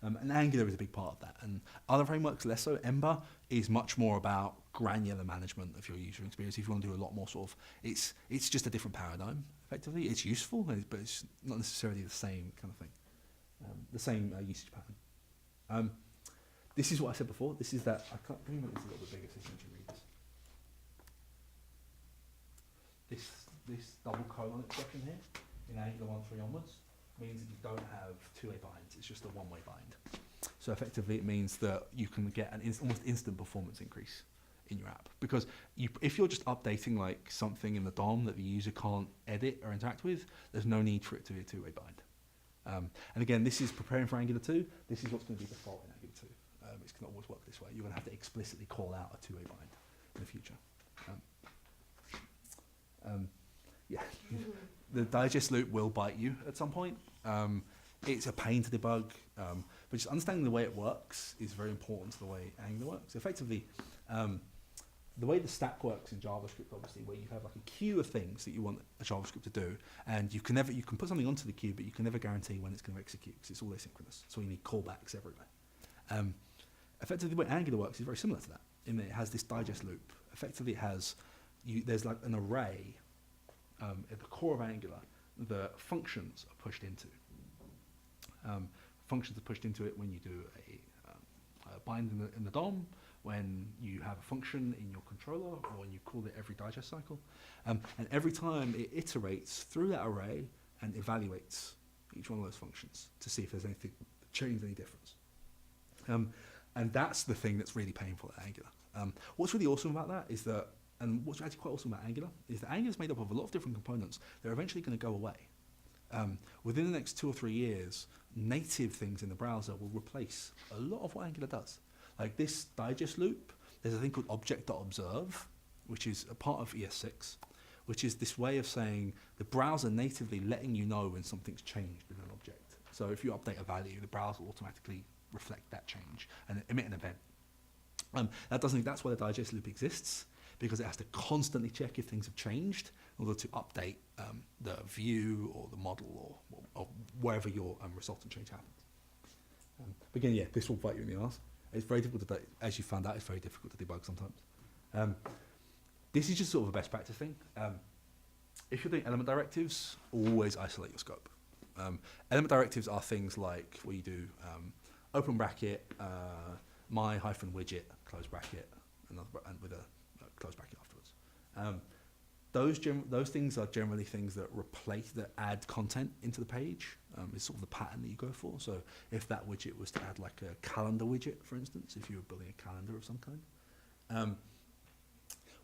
And Angular is a big part of that. And other frameworks less so. Ember is much more about granular management of your user experience. If you want to do a lot more it's just a different paradigm, effectively. It's useful, but it's not necessarily the same kind of thing. The same usage pattern. This is what I said before. This is that, I can't believe this is a little bit bigger so you can actually read this. This double colon expression here, in Angular 1.3 onwards, means that you don't have 2-way binds. It's just a 1-way bind. So effectively it means that you can get an almost instant performance increase in your app. Because if you're just updating something in the DOM that the user can't edit or interact with, there's no need for it to be a 2-way bind. And again, this is preparing for Angular 2. This is what's going to be default in Angular 2. It's going to always work this way. You're going to have to explicitly call out a 2-way bind in the future. The digest loop will bite you at some point. It's a pain to debug, but just understanding the way it works is very important to the way Angular works. Effectively, the way the stack works in JavaScript, obviously, where you have a queue of things that you want a JavaScript to do, and you can put something onto the queue, but you can never guarantee when it's going to execute because it's all asynchronous. So you need callbacks everywhere. Effectively, the way Angular works is very similar to that, in that it has this digest loop. Effectively, there's an array at the core of Angular that functions are pushed into. Functions are pushed into it when you do a bind in the DOM, when you have a function in your controller or when you call it every digest cycle. And every time it iterates through that array and evaluates each one of those functions to see if there's anything that changed any difference. And that's the thing that's really painful at Angular. What's really awesome about that is that, and what's actually quite awesome about Angular, is that Angular is made up of a lot of different components that are eventually going to go away. Within the next 2 or 3 years, native things in the browser will replace a lot of what Angular does. Like this digest loop, there's a thing called object.observe, which is a part of ES6, which is this way of saying the browser natively letting you know when something's changed in an object. So if you update a value, the browser will automatically reflect that change and emit an event. That's why the digest loop exists, because it has to constantly check if things have changed in order to update the view or the model or wherever your resultant change happens. But again, yeah, this will bite you in the arse. It's very difficult to, as you found out, it's very difficult to debug sometimes. This is just sort of a best practice thing. If you're doing element directives, always isolate your scope. Element directives are things like where you do open bracket, my hyphen widget, close bracket, and with a close bracket afterwards. Those things are generally things that add content into the page. It's sort of the pattern that you go for. So if that widget was to add like a calendar widget, for instance, if you were building a calendar of some kind,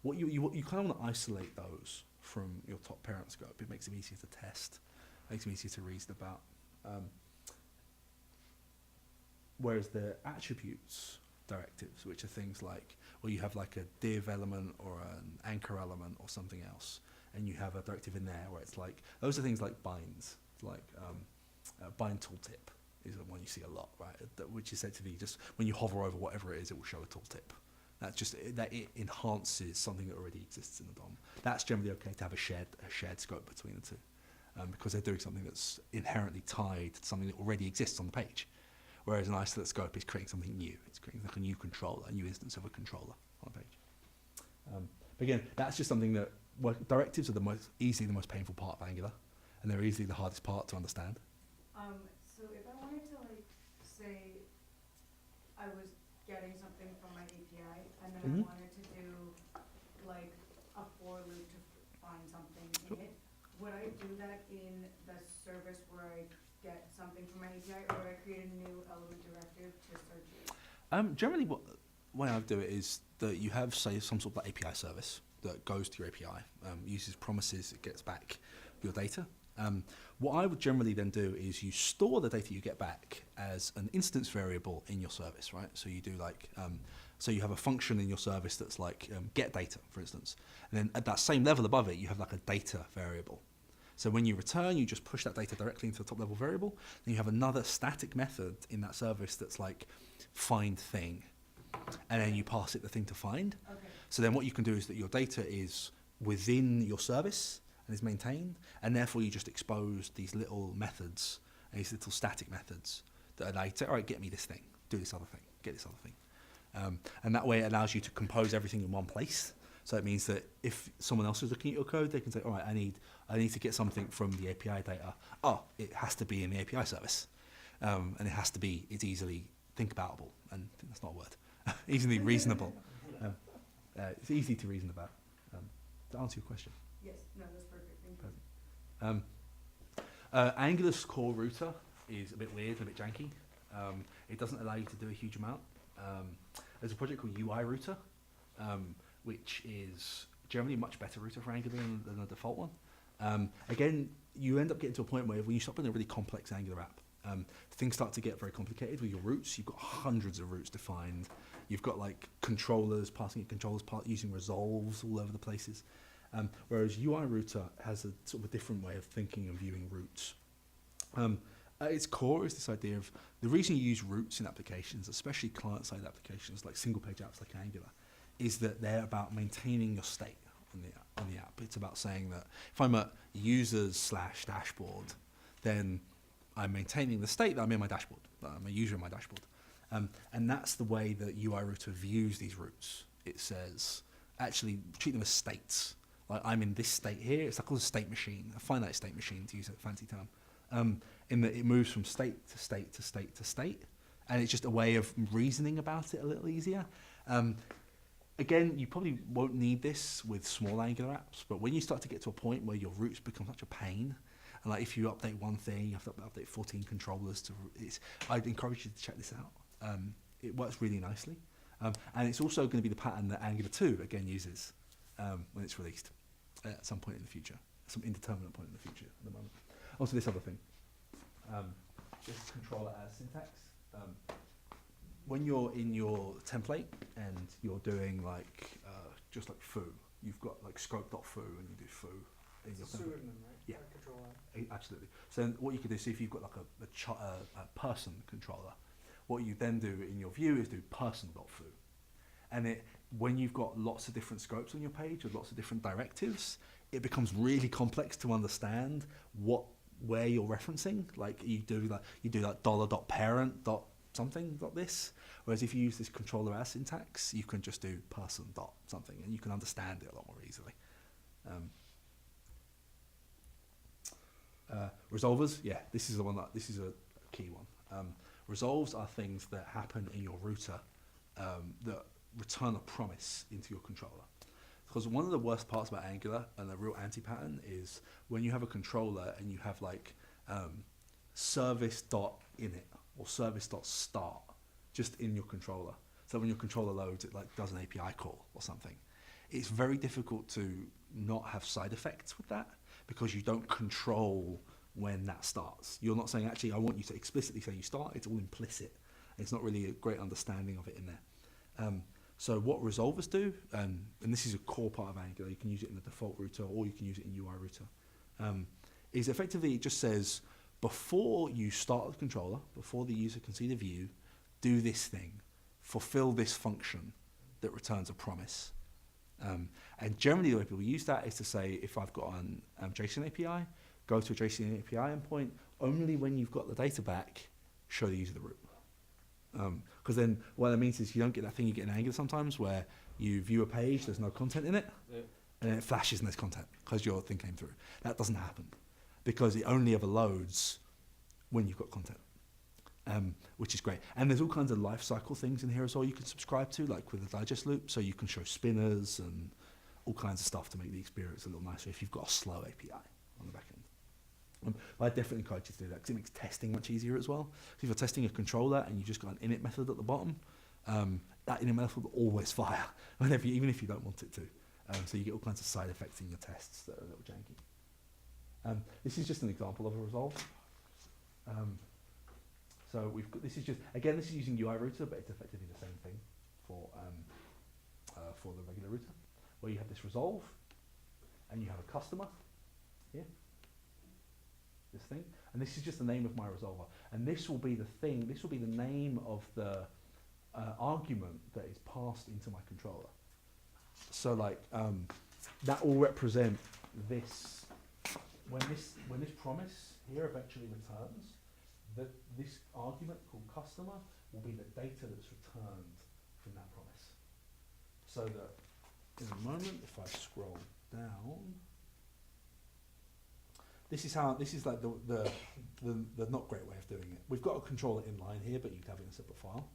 what you kind of want to isolate those from your top parent scope. It makes them easier to test, makes them easier to reason about. Whereas the attributes directives, which are things like, well, you have like a div element or an anchor element or something else, and you have a directive in there where it's like, those are things like binds, like bind tooltip is the one you see a lot, right? Which is said to be just when you hover over whatever it is, it will show a tooltip. That's just that it enhances something that already exists in the DOM. That's generally okay to have a shared scope between the two, because they're doing something that's inherently tied to something that already exists on the page. Whereas an isolate scope is creating something new. It's creating like a new controller, a new instance of a controller on a page. But again, that's just something that directives are easily the most painful part of Angular, and they're easily the hardest part to understand. So if I wanted to say I was getting something from my API, and then I wanted to do like a for loop to find something in it, would I do that in the service where I get something from my API, or would I create a new element directive to search it? Generally, what way I do it is that you have, say, some sort of like API service that goes to your API, uses promises, it gets back your data. What I would generally then do is you store the data you get back as an instance variable in your service, right? So you do like, so you have a function in your service that's like get data, for instance. And then at that same level above it, you have like a data variable. So when you return, you just push that data directly into the top level variable. Then you have another static method in that service that's like find thing. And then you pass it the thing to find. Okay. So then what you can do is that your data is within your service and is maintained, and therefore you just expose these little methods, these little static methods that allow you to say, all right, get me this thing, do this other thing, get this other thing. And that way it allows you to compose everything in one place. So it means that if someone else is looking at your code, they can say, all right, I need to get something from the API data. Oh, it has to be in the API service. And it's easily think aboutable, and that's not a word, easily reasonable. It's easy to reason about. To answer your question. Yes, no, that's perfect, thank you. Angular's core router is a bit weird and a bit janky. It doesn't allow you to do a huge amount. There's a project called UI router, which is generally a much better router for Angular than the default one. Again, you end up getting to a point where when you start building a really complex Angular app, things start to get very complicated with your routes. You've got hundreds of routes defined. You've got like controllers, passing at controllers, using resolves all over the places. Whereas UI router has a sort of a different way of thinking and viewing routes. At its core is this idea of the reason you use routes in applications, especially client-side applications like single-page apps like Angular, is that they're about maintaining your state on the app. It's about saying that if I'm at users/dashboard, then I'm maintaining the state that I'm in my dashboard, that I'm a user in my dashboard. And that's the way that UI router views these routes. It says, actually treat them as states. Like I'm in this state here, it's like a state machine, a finite state machine to use a fancy term. In that it moves from state to state to state to state. And it's just a way of reasoning about it a little easier. Again, you probably won't need this with small Angular apps, but when you start to get to a point where your roots become such a pain, and like if you update one thing, you have to update 14 controllers I'd encourage you to check this out. It works really nicely. And it's also going to be the pattern that Angular 2 again uses when it's released at some point in the future, some indeterminate point in the future at the moment. Also this other thing, this controller as syntax. When you're in your template and you're doing like just like foo, you've got like scope.foo and you do foo in your template. Pseudonym, right? Yeah. Controller. Absolutely. So then what you could do, see if you've got like a person controller, what you then do in your view is do person.foo. And when you've got lots of different scopes on your page with lots of different directives, it becomes really complex to understand where you're referencing. Like you do like $.parent dot something dot this. Whereas if you use this controller as syntax, you can just do person dot something and you can understand it a lot more easily. Resolvers, yeah, this is a key one. Resolves are things that happen in your router that return a promise into your controller. Because one of the worst parts about Angular and a real anti-pattern is when you have a controller and you have like service.init or service.start just in your controller. So when your controller loads, it like does an API call or something. It's very difficult to not have side effects with that because you don't control when that starts. You're not saying, actually, I want you to explicitly say you start. It's all implicit. It's not really a great understanding of it in there. So what resolvers do, and this is a core part of Angular, you can use it in the default router or you can use it in UI router, is effectively it just says, before you start the controller, before the user can see the view, do this thing, fulfill this function that returns a promise. And generally the way people use that is to say, if I've got an JSON API, go to a JSON API endpoint, only when you've got the data back, show the user the root. Because then what that means is you don't get that thing you get in Angular sometimes where you view a page, there's no content in it, and then it flashes and there's content because your thing came through. That doesn't happen because it only ever loads when you've got content, which is great. And there's all kinds of lifecycle things in here as well you can subscribe to, like with the digest loop, so you can show spinners and all kinds of stuff to make the experience a little nicer if you've got a slow API on the back end. I definitely encourage you to do that because it makes testing much easier as well. So if you're testing a controller and you've just got an init method at the bottom, that init method will always fire, even if you don't want it to. So you get all kinds of side effects in your tests that are a little janky. This is just an example of a resolve. So we've got, this is using UI router, but it's effectively the same thing for the regular router, where you have this resolve, and you have a customer here. This thing, and this is just the name of my resolver, and this will be the thing. This will be the name of the argument that is passed into my controller. So like that will represent this. When this promise here eventually returns, that this argument called customer will be the data that's returned from that promise. So that in a moment, if I scroll down. This is like the not great way of doing it. We've got a controller inline here, but you can have it in a separate file.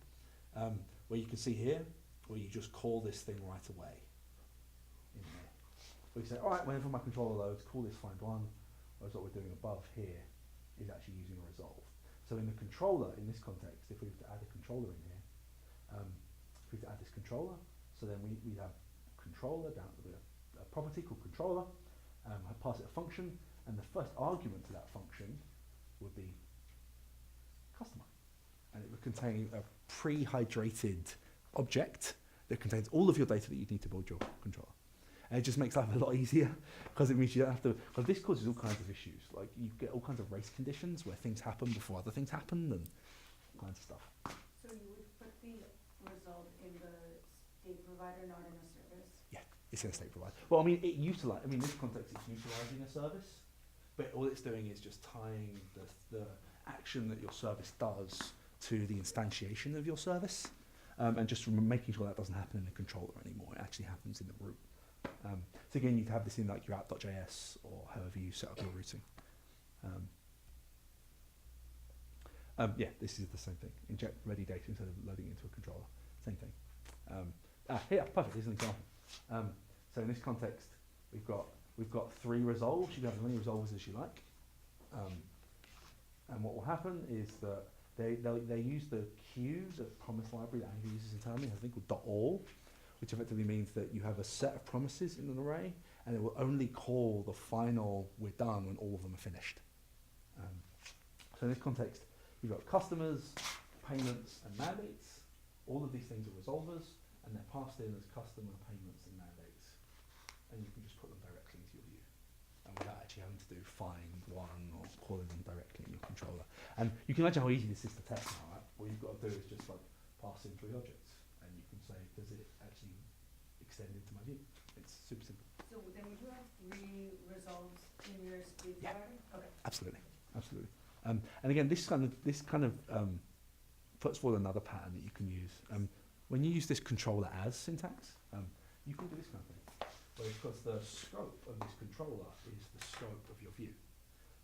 Where you can see here, where you just call this thing right away. In there. Where you say, all right, whenever my controller loads, call this find one. Whereas what we're doing above here is actually using a resolve. So in the controller, in this context, if we were to add a controller in here, if we were to add this controller, so then we'd have controller down with a property called controller, I'd pass it a function. And the first argument to that function would be customer. And it would contain a pre-hydrated object that contains all of your data that you need to build your controller. And it just makes life a lot easier because it means you don't have to, because this causes all kinds of issues. Like you get all kinds of race conditions where things happen before other things happen and all kinds of stuff. So you would put the result in the state provider, not in a service? Yeah, it's in a state provider. Well, I mean, in this context, it's utilizing a service. But all it's doing is just tying the action that your service does to the instantiation of your service, and just making sure that doesn't happen in the controller anymore. It actually happens in the root. So again, you'd have this in like your app.js or however you set up your routing. Yeah, this is the same thing. Inject ready data instead of loading into a controller. Same thing. Here, perfect. Here's an example. So in this context, we've got 3 resolves. You can have as many resolvers as you like. And what will happen is that they use the queue, the promise library that Angular uses internally, has a thing called .all, which effectively means that you have a set of promises in an array, and it will only call the final "we're done" when all of them are finished. So in this context, you've got customers, payments, and mandates. All of these things are resolvers, and they're passed in as customer, payments, and mandates. And you can just put them directly into your view, and without actually having to do find one or calling them directly in your controller. And you can imagine how easy this is to test now, right? All you've got to do is just like pass in 3 objects, and you can say, does it actually extend into my view? It's super simple. So then would you have 3 resolves in your speed Yeah. library? Okay. Absolutely, absolutely. And again, this kind of puts forward another pattern that you can use. When you use this controller as syntax, you can do this kind of thing, because the scope of this controller is the scope of your view.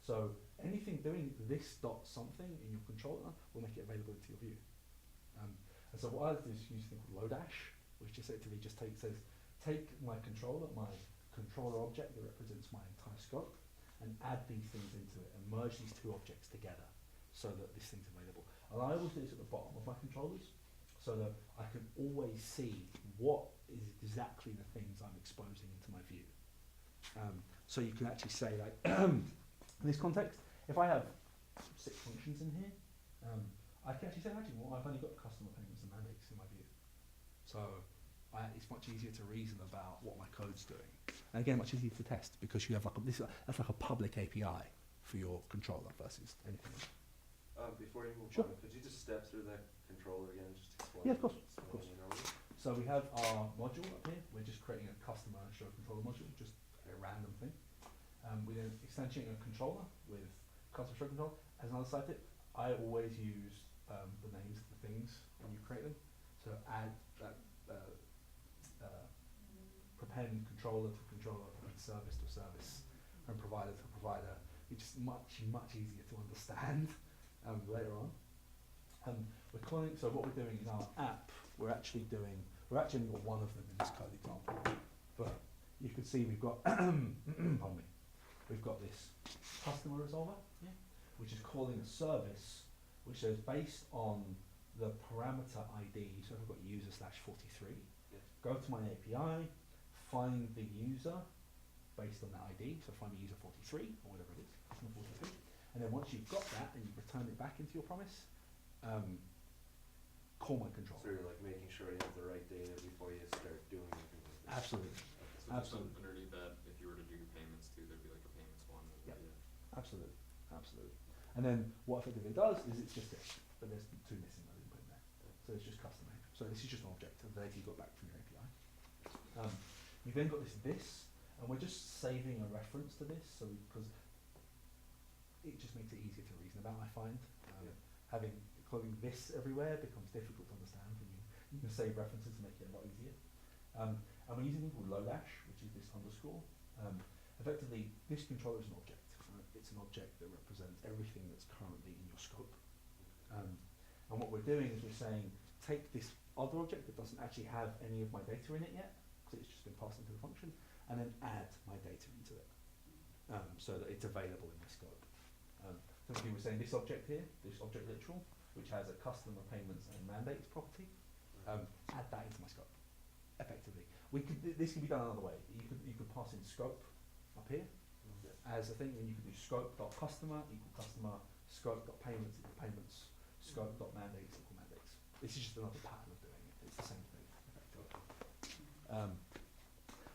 So anything doing this dot something in your controller will make it available to your view. And so what I do is use a thing called Lodash, which effectively just says, take my controller object that represents my entire scope, and add these things into it, and merge these 2 objects together so that this thing's available. And I always do this at the bottom of my controllers, so that I can always see what is exactly the things I'm exposing into my view. So you can actually say, like, in this context, if I have 6 functions in here, I can actually say, actually, well, I've only got customer payments and mandates in my view. So it's much easier to reason about what my code's doing. And again, much easier to test, because you have like that's like a public API for your controller versus anything else. Before you move Sure. on, could you just step through that controller again, just explain? Yeah, of course, of explain course. it over? So we have our module up here. We're just creating a customer show controller module, just a random thing. We then instantiating a controller with customer show control. As another side tip, I always use the names of the things when you create them. So add that prepend controller to controller, prepend service to service, and provider to provider. It's just much easier to understand later on. We're calling, so what we're doing in our app, we're actually only got one of them in this code example, but you can see we've got, pardon me, we've got this customer resolver, which is calling a service, which is based on the parameter ID, so I've got user/43, go to my API, find the user based on that ID, so find the user 43, or whatever it is, customer 43, and then once you've got that and you've returned it back into your promise, call my controller. So you're like making sure you have the right data before you start doing anything with this? Absolutely. So Absolutely. underneath that, if you were to do your payments too, there'd be like a payments one. Yep. Absolutely, absolutely. And then what effectively it does is it's just this, but there's 2 missing I didn't put in there. So it's just customer. So this is just an object of the data you got back from your API. You've then got this, and we're just saving a reference to this, so because it just makes it easier to reason about, I find. Having calling this everywhere becomes difficult to understand, and you can save references to make it a lot easier. And we're using a thing called Lodash, which is this underscore. Effectively, this controller is an object. It's an object that represents everything that's currently in your scope. And what we're doing is we're saying, take this other object that doesn't actually have any of my data in it yet, because it's just been passed into the function, and then add my data into it, so that it's available in my scope. So we're saying this object here, this object literal, which has a customer payments and mandates property, add that into my scope, effectively. This can be done another way. You could pass in scope up here as a thing, and you could do scope.customer equal customer, scope.payments equal payments, scope.mandates equal mandates. This is just another pattern of doing it. It's the same thing, effectively.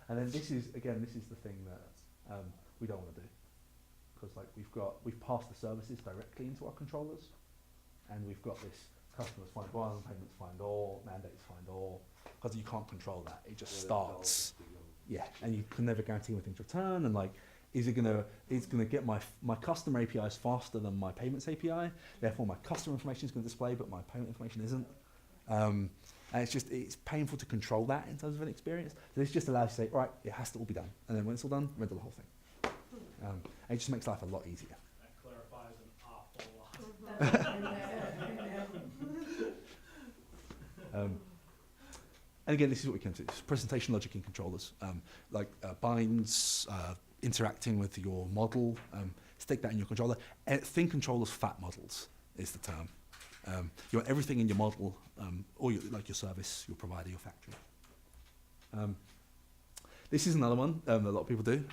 And then this is the thing that we don't want to do, because like we've passed the services directly into our controllers, and we've got this customers find one, payments find all, mandates find all, because you can't control that. It just starts, and you can never guarantee when things return, and like, it's gonna get my customer APIs faster than my payments API, therefore my customer information is gonna display, but my payment information isn't. And it's painful to control that in terms of an experience. So this just allows you to say, all right, it has to all be done, and then when it's all done, render the whole thing. And it just makes life a lot easier. That clarifies an awful lot. and again, this is what we came to. It's presentation logic in controllers, like binds, interacting with your model, stick that in your controller. Think controllers fat models is the term. You want everything in your model, or like your service, your provider, your factory. This is another one that a lot of people do.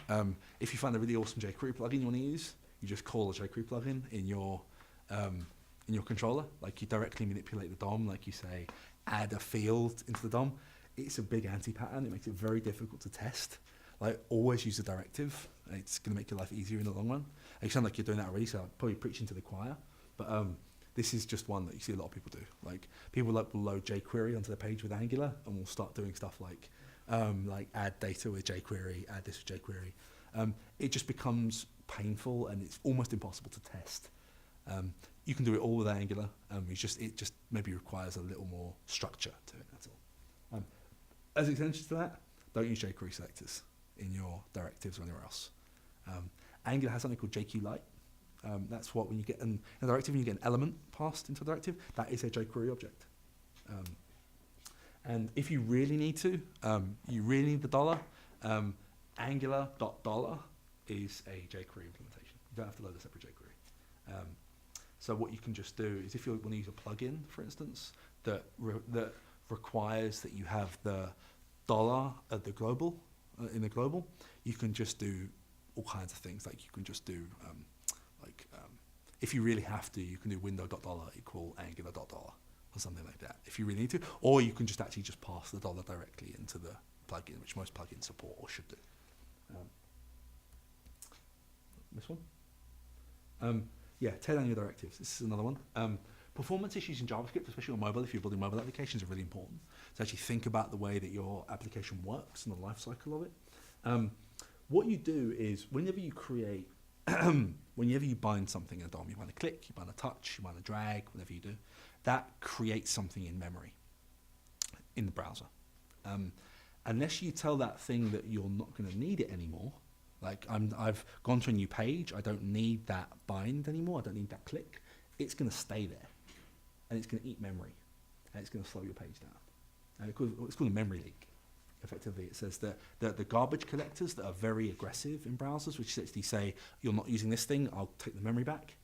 If you find a really awesome jQuery plugin you want to use, you just call a jQuery plugin in your controller. Like you directly manipulate the DOM, like you say, add a field into the DOM. It's a big anti-pattern. It makes it very difficult to test. Like always use a directive. It's going to make your life easier in the long run. You sound like you're doing that already, so I'm probably preaching to the choir. But this is just one that you see a lot of people do. Like people will load jQuery onto the page with Angular, and we'll start doing stuff like add data with jQuery, add this with jQuery. It just becomes painful, and it's almost impossible to test. You can do it all with Angular. It just maybe requires a little more structure to it. That's all. As extensions to that, don't use jQuery selectors in your directives or anywhere else. Angular has something called JQLite. That's what when you get in a directive, when you get an element passed into a directive, that is a jQuery object. And if you really need to, you really need the dollar. Angular.dollar is a jQuery implementation. You don't have to load a separate jQuery. So what you can just do is if you want to use a plugin, for instance, that requires that you have the dollar at the global, in the global, you can just do all kinds of things. Like you can just do, if you really have to, you can do window.dollar equal angular.dollar or something like that, if you really need to. Or you can just actually just pass the dollar directly into the plugin, which most plugins support or should do. This one? Yeah, tear down your directives. This is another one. Performance issues in JavaScript, especially on mobile, if you're building mobile applications, are really important. So actually think about the way that your application works and the life cycle of it. What you do is whenever you create, whenever you bind something in a DOM, you bind a click, you bind a touch, you bind a drag, whatever you do, that creates something in memory in the browser. Unless you tell that thing that you're not going to need it anymore, like I've gone to a new page, I don't need that bind anymore, I don't need that click, it's going to stay there. And it's going to eat memory. And it's going to slow your page down. And it's called a memory leak. Effectively, it says that the garbage collectors that are very aggressive in browsers, which actually say, you're not using this thing, I'll take the memory back.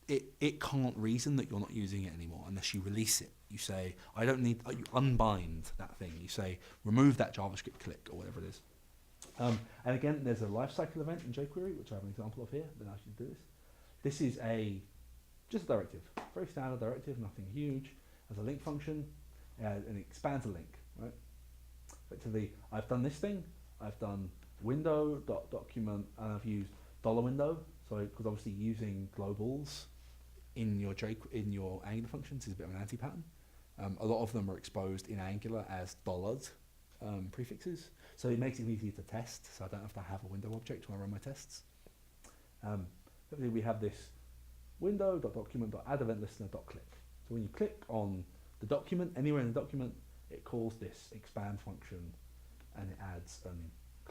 It can't reason that you're not using it anymore unless you release it. You say, I don't need, you unbind that thing. You say, remove that JavaScript click or whatever it is. And again, there's a lifecycle event in jQuery, which I have an example of here, that allows you to do this. This is just a directive, very standard directive, nothing huge. Has a link function, and it expands a link, right? Effectively, I've done this thing, I've done window.document, and I've used $window, so because obviously using globals in your Angular functions is a bit of an anti-pattern. A lot of them are exposed in Angular as dollars prefixes, so it makes it easier to test, so I don't have to have a window object when I run my tests. We have this window.document.addEventListener.click. So when you click on the document, anywhere in the document, it calls this expand function and it adds a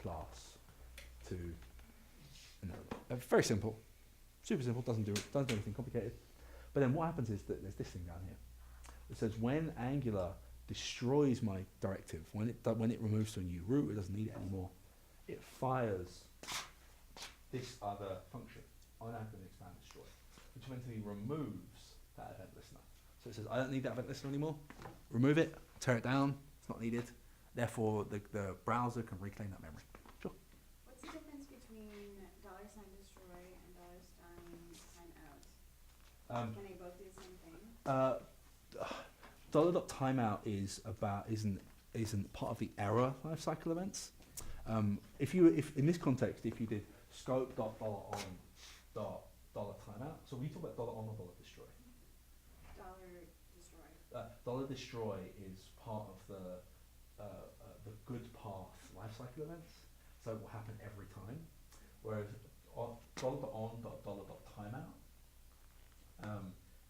class to another. Very simple, super simple, doesn't do anything complicated. But then what happens is that there's this thing down here. It says when Angular destroys my directive, when it removes to a new root, it doesn't need it anymore, it fires this other function on Angular expand destroy, which eventually removes that event listener. So it says, I don't need that event listener anymore. Remove it, tear it down, it's not needed. Therefore, the browser can reclaim that memory. Sure. What's the difference between $destroy and $timeout? Can they both do the same thing? $timeout isn't part of the error lifecycle events. If in this context, if you did scope.$on $timeout. So we talk about $on or $destroy. $destroy. $destroy is part of the good path lifecycle events. So it will happen every time. Whereas $on.$timeout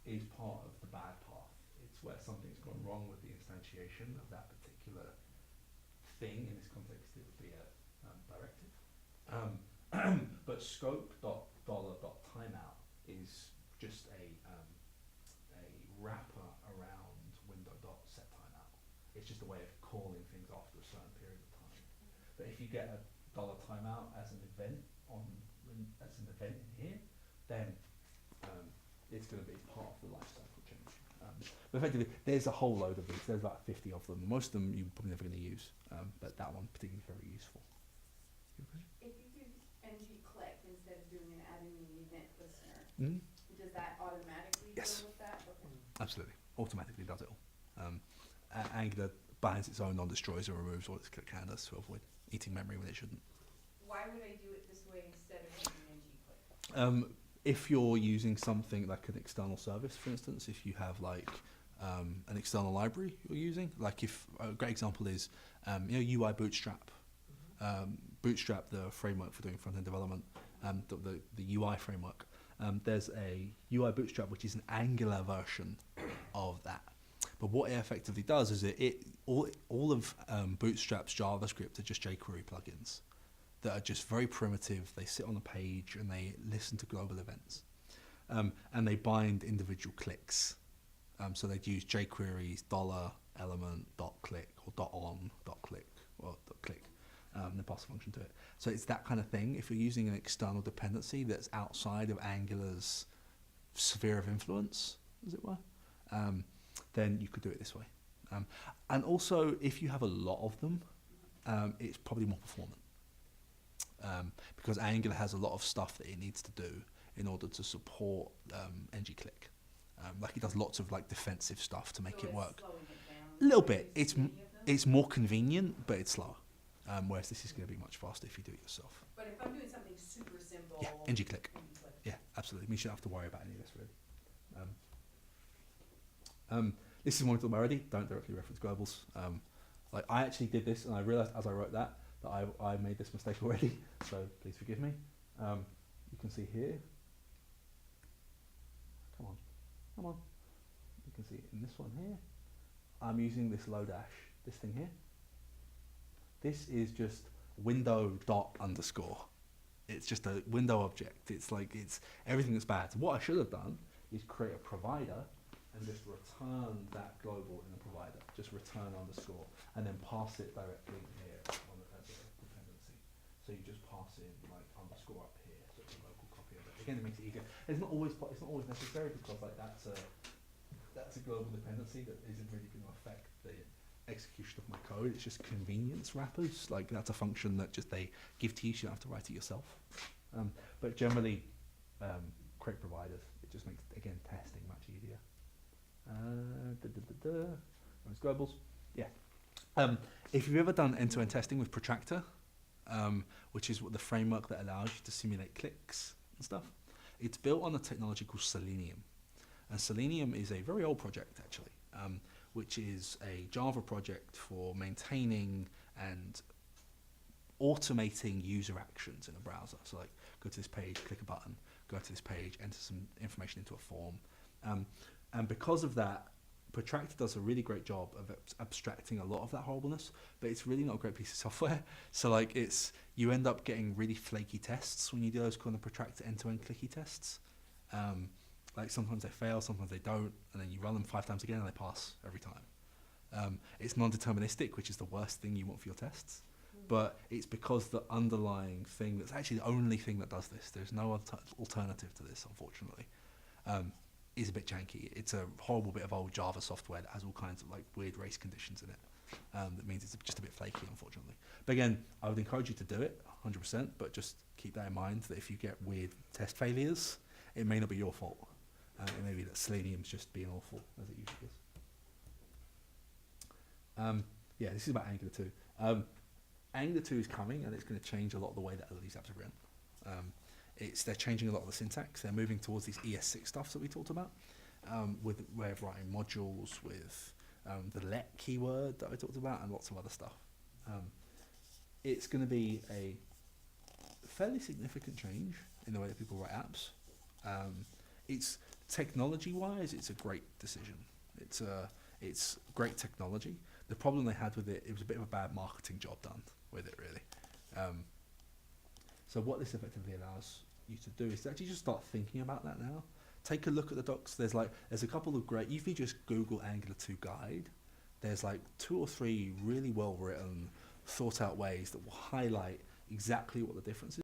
is part of the bad path. It's where something's gone wrong with the instantiation of that particular thing. In this context, it would be a directive. But scope.$timeout is just a wrapper around window.setTimeout. It's just a way of calling things after a certain period of time. But if you get a dollar timeout as an event in here, then it's going to be part of the lifecycle change. But effectively, there's a whole load of these. There's about 50 of them. Most of them you're probably never going to use, but that one particularly very useful. If you do ng click instead of doing an adding an event listener, Mm-hmm. does that automatically Yes. go with that? Okay. Absolutely, automatically does it all. Angular binds its own non-destroys and removes all its click handlers to avoid eating memory when it shouldn't. Why would I do it this way instead of using ng click? If you're using something like an external service, for instance, if you have like an external library you're using, like if a great example is UI Bootstrap. Bootstrap, the framework for doing front-end development, the UI framework. There's a UI Bootstrap which is an Angular version of that. But what it effectively does is all of Bootstrap's JavaScript are just jQuery plugins that are just very primitive. They sit on a page and they listen to global events, and they bind individual clicks. So they'd use jQuery's $element .click or .on .click or .click, and then pass a function to it. So it's that kind of thing. If you're using an external dependency that's outside of Angular's sphere of influence, as it were, then you could do it this way. And also, if you have a lot of them, it's probably more performant. Because Angular has a lot of stuff that it needs to do in order to support ng-click. Like it does lots of like defensive stuff to make it work. A little bit. It's more convenient, but it's slower. Whereas this is going to be much faster if you do it yourself. But if I'm doing something super simple. Yeah, ng-click. ng-click. Yeah, absolutely. You shouldn't have to worry about any of this really. This is one we talked about already. Don't directly reference globals. Like I actually did this, and I realized as I wrote that I made this mistake already. So please forgive me. You can see here. Come on. You can see it in this one here. I'm using this Lodash, this thing here. This is just window dot underscore. It's just a window object. It's like it's everything that's bad. So what I should have done is create a provider and just return that global in the provider. Just return underscore and then pass it directly here on the, as a dependency. So you just pass in like underscore up here, so it's a local copy of it. Again, it makes it easier. It's not always necessary because like that's a global dependency that isn't really going to affect the execution of my code. It's just convenience wrappers. Like that's a function that just they give to you, so you don't have to write it yourself. But generally, create providers. It just makes again testing much easier. Those globals. Yeah. If you've ever done end-to-end testing with Protractor, which is what the framework that allows you to simulate clicks and stuff, it's built on a technology called Selenium. And Selenium is a very old project actually, which is a Java project for maintaining and automating user actions in a browser. So like go to this page, click a button, go to this page, enter some information into a form. And because of that, Protractor does a really great job of abstracting a lot of that horribleness, but it's really not a great piece of software. So like you end up getting really flaky tests when you do those kind of Protractor end-to-end clicky tests. Like sometimes they fail, sometimes they don't, and then you run them 5 times again and they pass every time. It's non-deterministic, which is the worst thing you want for your tests. But it's because the underlying thing that's actually the only thing that does this, there's no alternative to this, unfortunately, is a bit janky. It's a horrible bit of old Java software that has all kinds of like weird race conditions in it. That means it's just a bit flaky, unfortunately. But again, I would encourage you to do it 100%, but just keep that in mind that if you get weird test failures, it may not be your fault. It may be that Selenium's just being awful, as it usually is. Yeah, this is about Angular 2. Angular 2 is coming, and it's going to change a lot of the way that these apps are written. They're changing a lot of the syntax. They're moving towards these ES6 stuff that we talked about, with way of writing modules, with the let keyword that I talked about, and lots of other stuff. It's going to be a fairly significant change in the way that people write apps. It's technology-wise, it's a great decision. It's great technology. The problem they had with it was a bit of a bad marketing job done with it, really. So what this effectively allows you to do is to actually just start thinking about that now. Take a look at the docs. There's a couple of great. If you just Google Angular 2 guide, there's like 2 or 3 really well written, thought out ways that will highlight exactly what the difference is.